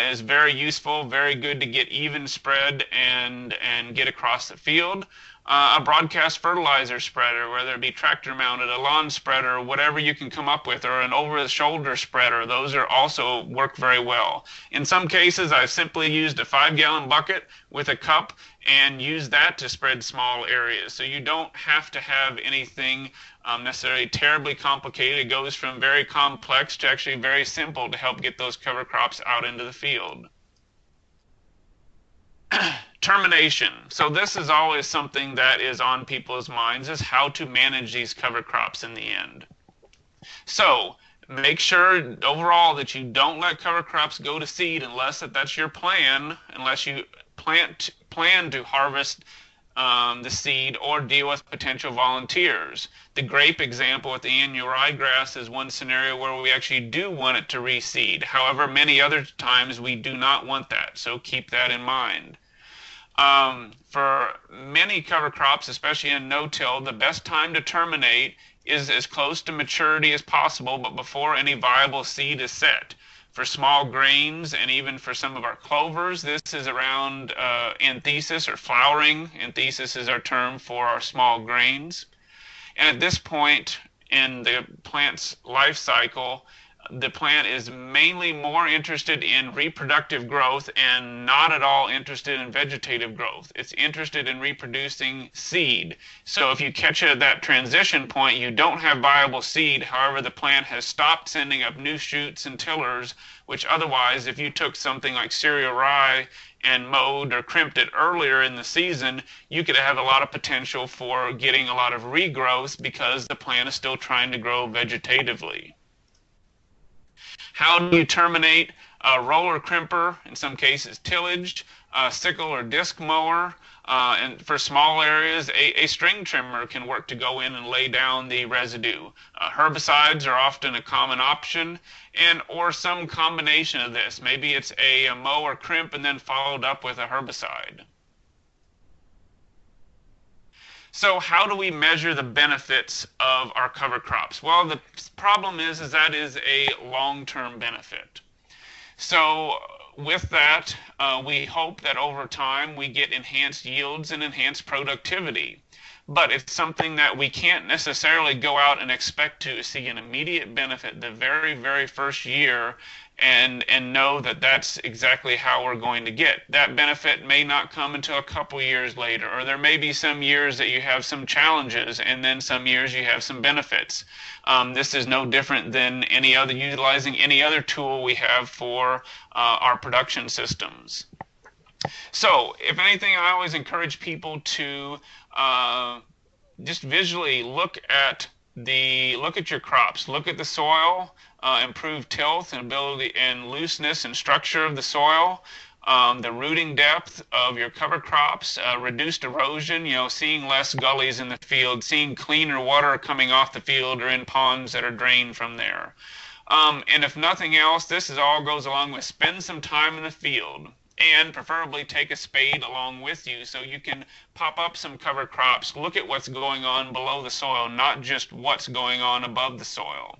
is very useful, very good to get even spread and get across the field. A broadcast fertilizer spreader, whether it be tractor mounted, a lawn spreader, whatever you can come up with, or an over-the-shoulder spreader, those are also work very well. In some cases, I've simply used a 5-gallon bucket with a cup and used that to spread small areas. So you don't have to have anything necessarily terribly complicated. It goes from very complex to actually very simple to help get those cover crops out into the field. Termination. So this is always something that is on people's minds, is how to manage these cover crops in the end. So make sure overall that you don't let cover crops go to seed unless that's your plan, unless you plan to harvest the seed or deal with potential volunteers. The grape example with the annual ryegrass is one scenario where we actually do want it to reseed. However, many other times we do not want that, so keep that in mind. For many cover crops, especially in no-till, the best time to terminate is as close to maturity as possible, but before any viable seed is set. For small grains and even for some of our clovers, this is around anthesis or flowering. Anthesis is our term for our small grains. And at this point in the plant's life cycle, the plant is mainly more interested in reproductive growth and not at all interested in vegetative growth. It's interested in reproducing seed. So if you catch it at that transition point, you don't have viable seed. However, the plant has stopped sending up new shoots and tillers, which otherwise, if you took something like cereal rye and mowed or crimped it earlier in the season, you could have a lot of potential for getting a lot of regrowth because the plant is still trying to grow vegetatively. How do you terminate? A roller crimper, in some cases tillage, a sickle or disc mower, and for small areas, a string trimmer can work to go in and lay down the residue. Herbicides are often a common option, or some combination of this. Maybe it's a mow or crimp and then followed up with a herbicide. So how do we measure the benefits of our cover crops? Well, the problem is that is a long-term benefit. So with that, we hope that over time we get enhanced yields and enhanced productivity. But it's something that we can't necessarily go out and expect to see an immediate benefit the very, very first year and know that that's exactly how we're going to get. That benefit may not come until a couple years later, or there may be some years that you have some challenges and then some years you have some benefits. This is no different than utilizing any other tool we have for our production systems. So, if anything, I always encourage people to just visually look at your crops, look at the soil, improve tilth and ability and looseness and structure of the soil, the rooting depth of your cover crops, reduced erosion, seeing less gullies in the field, seeing cleaner water coming off the field or in ponds that are drained from there. And if nothing else, this all goes along with spend some time in the field. And preferably take a spade along with you so you can pop up some cover crops, look at what's going on below the soil, not just what's going on above the soil.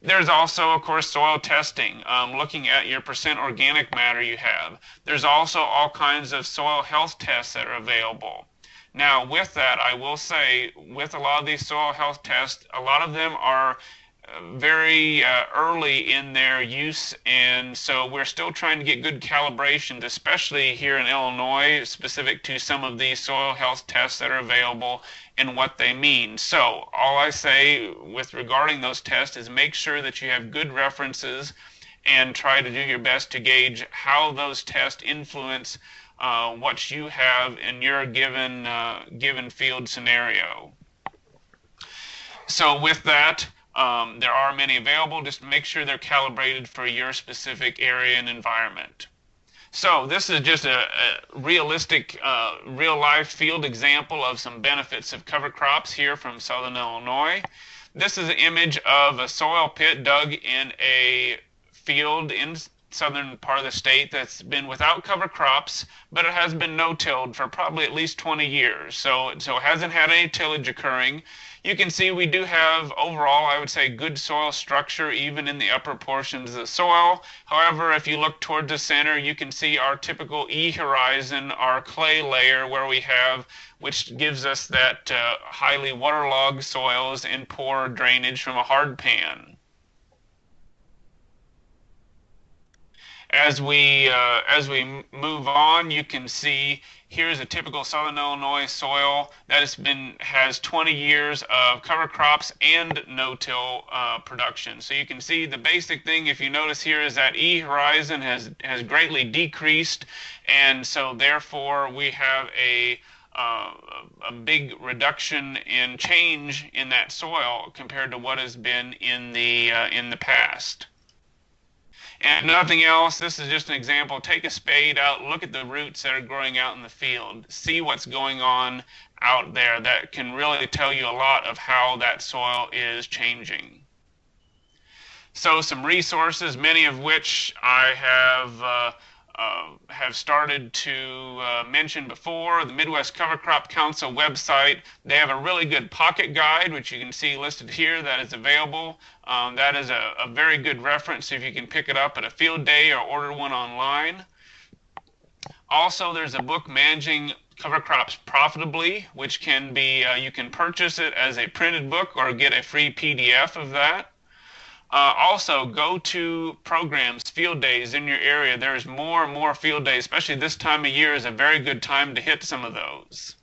There's also, of course, soil testing, looking at your percent organic matter you have. There's also all kinds of soil health tests that are available. Now, with that, I will say, with a lot of these soil health tests, a lot of them are very early in their use, and so we're still trying to get good calibrations, especially here in Illinois, specific to some of these soil health tests that are available and what they mean. So all I say with regarding those tests is make sure that you have good references and try to do your best to gauge how those tests influence what you have in your given field scenario. So with that, there are many available. Just make sure they're calibrated for your specific area and environment. So this is just a realistic, real-life field example of some benefits of cover crops here from Southern Illinois. This is an image of a soil pit dug in a field in southern part of the state that's been without cover crops, but it has been no-tilled for probably at least 20 years. So it hasn't had any tillage occurring. You can see we do have overall, I would say, good soil structure even in the upper portions of the soil. However, if you look toward the center, you can see our typical E horizon, our clay layer where we have, which gives us that highly waterlogged soils and poor drainage from a hard pan. As we move on, you can see here's a typical Southern Illinois soil that has 20 years of cover crops and no-till production. So you can see the basic thing, if you notice here, is that E horizon has greatly decreased, and so therefore we have a big reduction in change in that soil compared to what has been in the past. And nothing else, this is just an example. Take a spade out, look at the roots that are growing out in the field. See what's going on out there. That can really tell you a lot of how that soil is changing. So some resources, many of which I have started to mention before. The Midwest Cover Crop Council website, they have a really good pocket guide, which you can see listed here, that is available. That is a very good reference if you can pick it up at a field day or order one online. Also, there's a book, Managing Cover Crops Profitably, which can be, you can purchase it as a printed book or get a free PDF of that. Also, go to programs, field days in your area. There's more and more field days, especially this time of year is a very good time to hit some of those.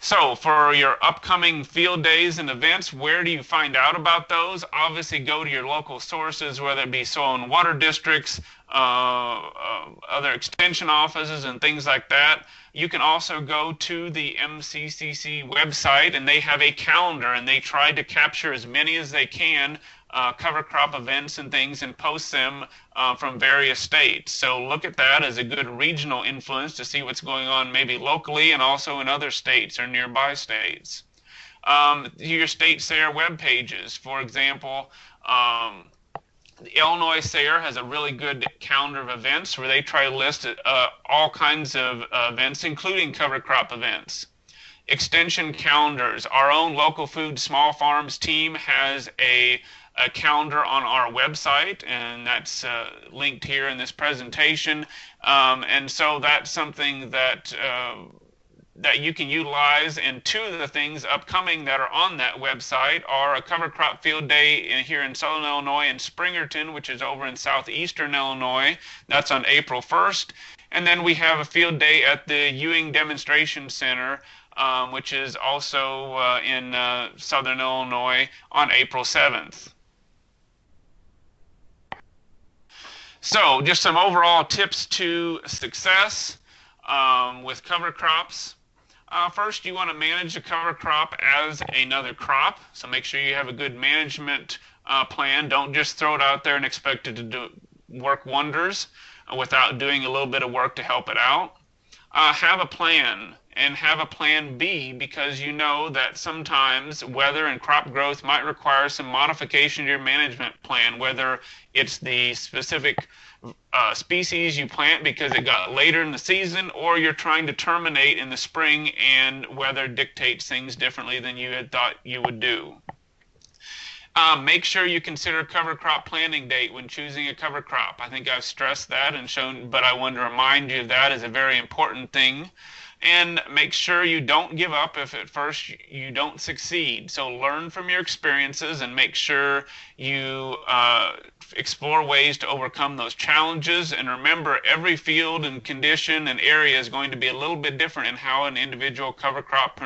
So for your upcoming field days and events, where do you find out about those? Obviously, go to your local sources, whether it be soil and water districts, other extension offices, and things like that. You can also go to the MCCC website, and they have a calendar, and they try to capture as many as they can cover crop events and things and post them from various states. So look at that as a good regional influence to see what's going on maybe locally and also in other states or nearby states. Your state SARE web pages, for example, the Illinois SARE has a really good calendar of events where they try to list all kinds of events, including cover crop events. Extension calendars. Our own local food small farms team has a calendar on our website, and that's linked here in this presentation. And so that's something that that you can utilize. And two of the things upcoming that are on that website are a cover crop field day here in Southern Illinois in Springerton, which is over in southeastern Illinois. That's on April 1st. And then we have a field day at the Ewing Demonstration Center, which is also in Southern Illinois on April 7th. So just some overall tips to success with cover crops. First, you want to manage a cover crop as another crop. So make sure you have a good management plan. Don't just throw it out there and expect it to work wonders without doing a little bit of work to help it out. Have a plan, and have a plan B, because you know that sometimes weather and crop growth might require some modification to your management plan, whether it's the specific species you plant because it got later in the season, or you're trying to terminate in the spring and weather dictates things differently than you had thought you would do. Make sure you consider cover crop planting date when choosing a cover crop. I think I've stressed that and shown, but I want to remind you that is a very important thing. And make sure you don't give up if at first you don't succeed. So learn from your experiences and make sure you explore ways to overcome those challenges. And remember, every field and condition and area is going to be a little bit different in how an individual cover crop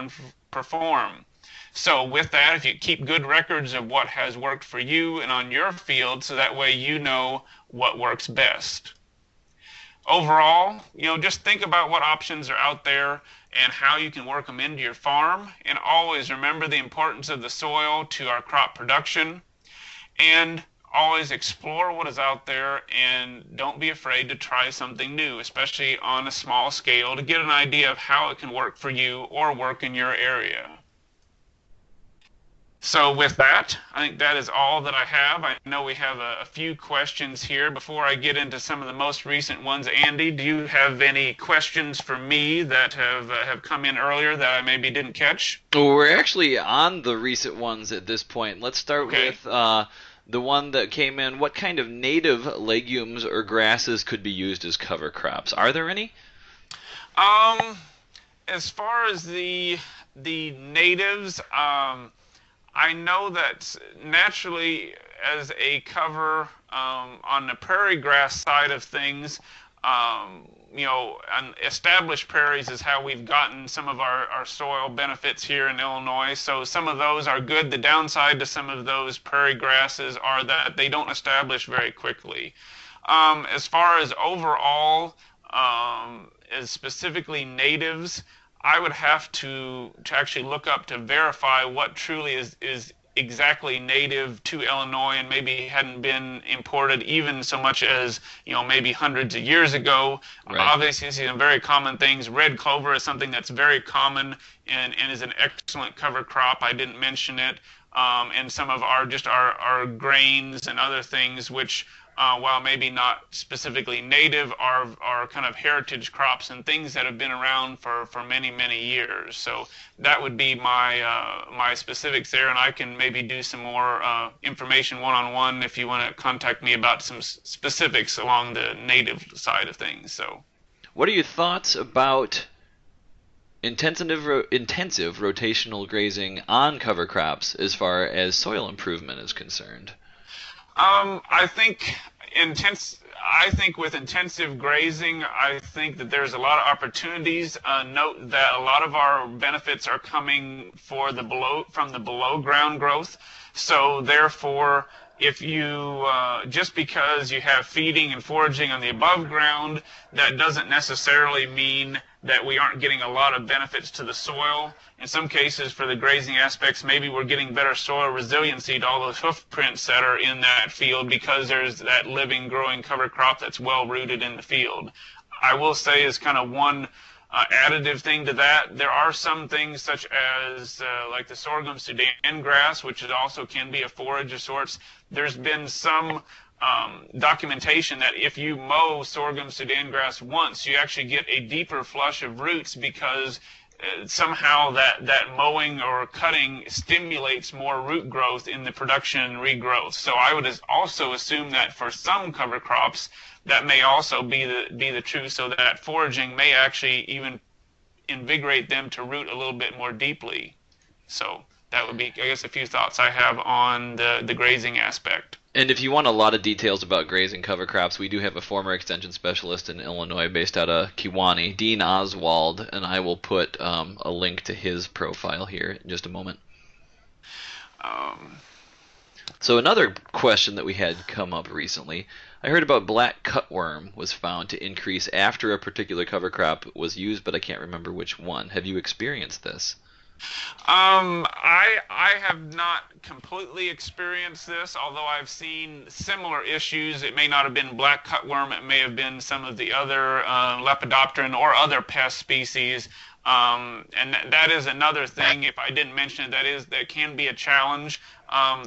perform. So with that, if you keep good records of what has worked for you and on your field, so that way you know what works best. Overall, just think about what options are out there and how you can work them into your farm. And always remember the importance of the soil to our crop production. And always explore what is out there and don't be afraid to try something new, especially on a small scale, to get an idea of how it can work for you or work in your area. So with that, I think that is all that I have. I know we have a few questions here. Before I get into some of the most recent ones, Andy, do you have any questions for me that have come in earlier that I maybe didn't catch? Well, we're actually on the recent ones at this point. Let's start with the one that came in. What kind of native legumes or grasses could be used as cover crops? Are there any? As far as the natives, I know that naturally, as a cover on the prairie grass side of things, and established prairies is how we've gotten some of our soil benefits here in Illinois. So some of those are good. The downside to some of those prairie grasses are that they don't establish very quickly. As far as overall, as specifically natives, I would have to actually look up to verify what truly is exactly native to Illinois and maybe hadn't been imported even so much as, maybe hundreds of years ago. Right. Obviously, some very common things. Red clover is something that's very common and is an excellent cover crop. I didn't mention it. And some of our grains and other things, which while maybe not specifically native, are kind of heritage crops and things that have been around for many, many years. So that would be my specifics there, and I can maybe do some more information one-on-one if you want to contact me about some specifics along the native side of things. So, what are your thoughts about intensive rotational grazing on cover crops as far as soil improvement is concerned? I think with intensive grazing, I think that there's a lot of opportunities. Note that a lot of our benefits are coming from the below ground growth. So therefore, if you just because you have feeding and foraging on the above ground, that doesn't necessarily mean that we aren't getting a lot of benefits to the soil. In some cases, for the grazing aspects, maybe we're getting better soil resiliency to all those hoof prints that are in that field because there's that living, growing cover crop that's well rooted in the field. I will say is kind of one additive thing to that. There are some things such as like the sorghum Sudan grass, which also can be a forage of sorts. There's been some documentation that if you mow sorghum Sudan grass once, you actually get a deeper flush of roots because somehow that mowing or cutting stimulates more root growth in the production and regrowth. So I would also assume that for some cover crops, that may also be the truth, so that foraging may actually even invigorate them to root a little bit more deeply. So that would be, I guess, a few thoughts I have on the grazing aspect. And if you want a lot of details about grazing cover crops, we do have a former extension specialist in Illinois based out of Kewanee, Dean Oswald, and I will put a link to his profile here in just a moment. So another question that we had come up recently, I heard about black cutworm was found to increase after a particular cover crop was used, but I can't remember which one. Have you experienced this? I have not completely experienced this, although I've seen similar issues. It may not have been black cutworm. It may have been some of the other lepidopteran or other pest species. And that is another thing, if I didn't mention it, that can be a challenge.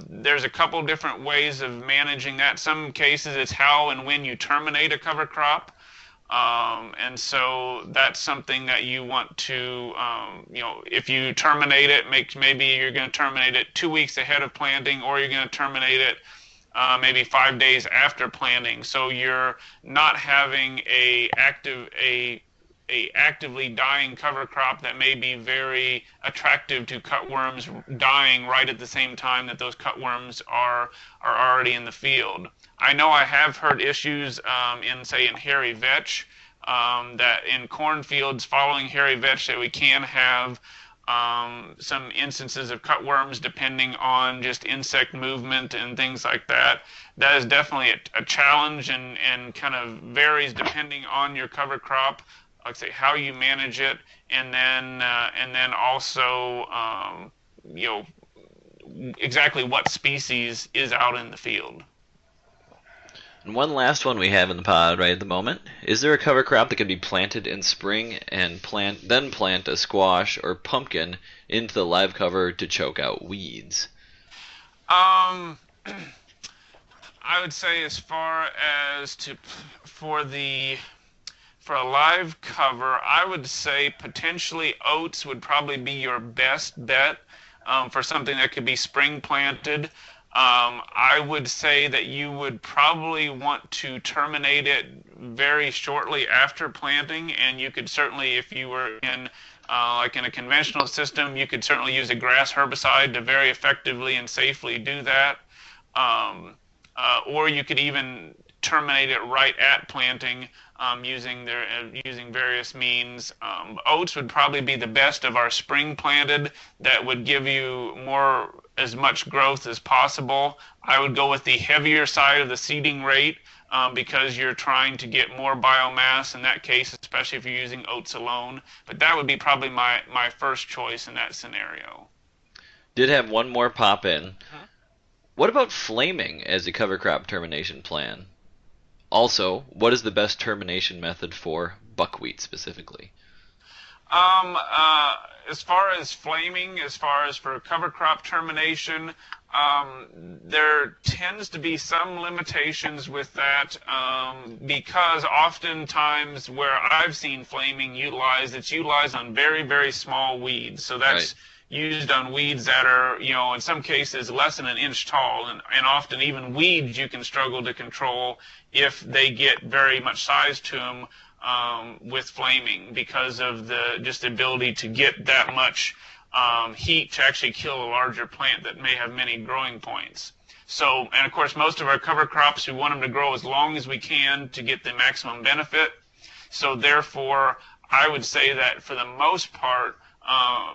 There's a couple different ways of managing that. Some cases it's how and when you terminate a cover crop. And so that's something that you want to, if you terminate it, maybe you're going to terminate it 2 weeks ahead of planting, or you're going to terminate it maybe 5 days after planting. So you're not having a actively dying cover crop that may be very attractive to cutworms dying right at the same time that those cutworms are already in the field. I know I have heard issues in hairy vetch, that in cornfields following hairy vetch that we can have some instances of cutworms depending on just insect movement and things like that. That is definitely a challenge and kind of varies depending on your cover crop, like I say, how you manage it, and then also you know exactly what species is out in the field. And one last one we have in the pod right at the moment. Is there a cover crop that can be planted in spring and then plant a squash or pumpkin into the live cover to choke out weeds? Um, I would say as far as for a live cover, I would say potentially oats would probably be your best bet for something that could be spring planted. I would say that you would probably want to terminate it very shortly after planting, and you could certainly, if you were in like in a conventional system, you could certainly use a grass herbicide to very effectively and safely do that. Or you could even terminate it right at planting using various means. Oats would probably be the best of our spring planted that would give you as much growth as possible. I would go with the heavier side of the seeding rate because you're trying to get more biomass in that case, especially if you're using oats alone. But that would be probably my first choice in that scenario. Did have one more pop in. What about flaming as a cover crop termination plan? Also, what is the best termination method for buckwheat specifically? As far as flaming, as far as for cover crop termination, there tends to be some limitations with that because oftentimes where I've seen flaming utilized, it's utilized on very, very small weeds. So that's used on weeds that are, in some cases less than an inch tall, and often even weeds you can struggle to control if they get very much size to them with flaming because of the ability to get that much heat to actually kill a larger plant that may have many growing points. So, and of course, most of our cover crops, we want them to grow as long as we can to get the maximum benefit. So therefore, I would say that for the most part,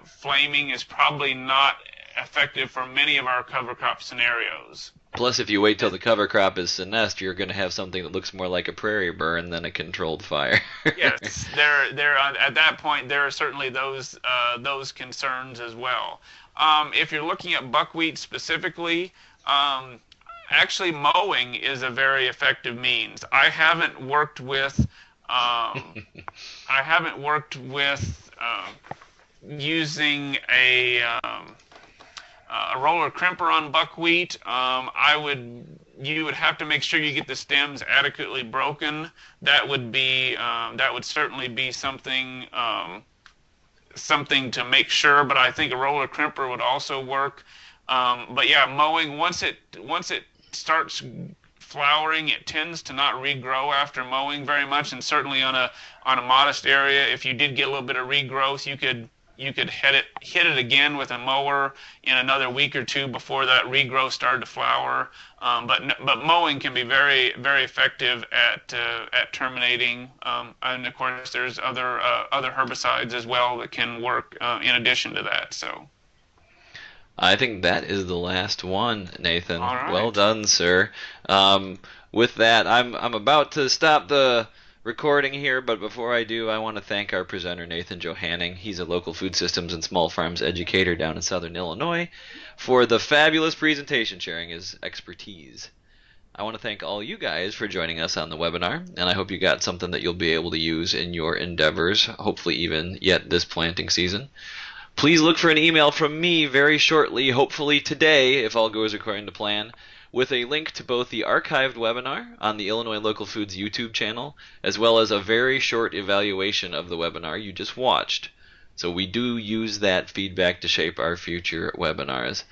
flaming is probably not effective for many of our cover crop scenarios. Plus, if you wait till the cover crop is senesced, you're going to have something that looks more like a prairie burn than a controlled fire. Yes, there at that point there are certainly those concerns as well. If you're looking at buckwheat specifically, actually mowing is a very effective means. I haven't worked with using a roller crimper on buckwheat. You would have to make sure you get the stems adequately broken. That would certainly be something to make sure. But I think a roller crimper would also work. But yeah, mowing once it starts flowering, it tends to not regrow after mowing very much. And certainly on a modest area, if you did get a little bit of regrowth, you could hit it again with a mower in another week or two before that regrowth started to flower. But mowing can be very, very effective at terminating. And of course, there's other herbicides as well that can work in addition to that. So. I think that is the last one, Nathan. All right. Well done, sir. With that, I'm about to stop the recording here, but before I do, I want to thank our presenter, Nathan Johanning. He's a local food systems and small farms educator down in southern Illinois, for the fabulous presentation sharing his expertise. I want to thank all you guys for joining us on the webinar, and I hope you got something that you'll be able to use in your endeavors, hopefully even yet this planting season. Please look for an email from me very shortly, hopefully today, if all goes according to plan, with a link to both the archived webinar on the Illinois Local Foods YouTube channel, as well as a very short evaluation of the webinar you just watched. So we do use that feedback to shape our future webinars.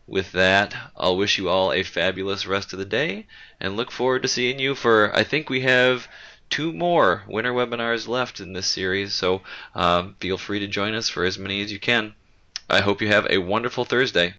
With that, I'll wish you all a fabulous rest of the day, and look forward to seeing you for, I think we have 2 more winter webinars left in this series, so feel free to join us for as many as you can. I hope you have a wonderful Thursday.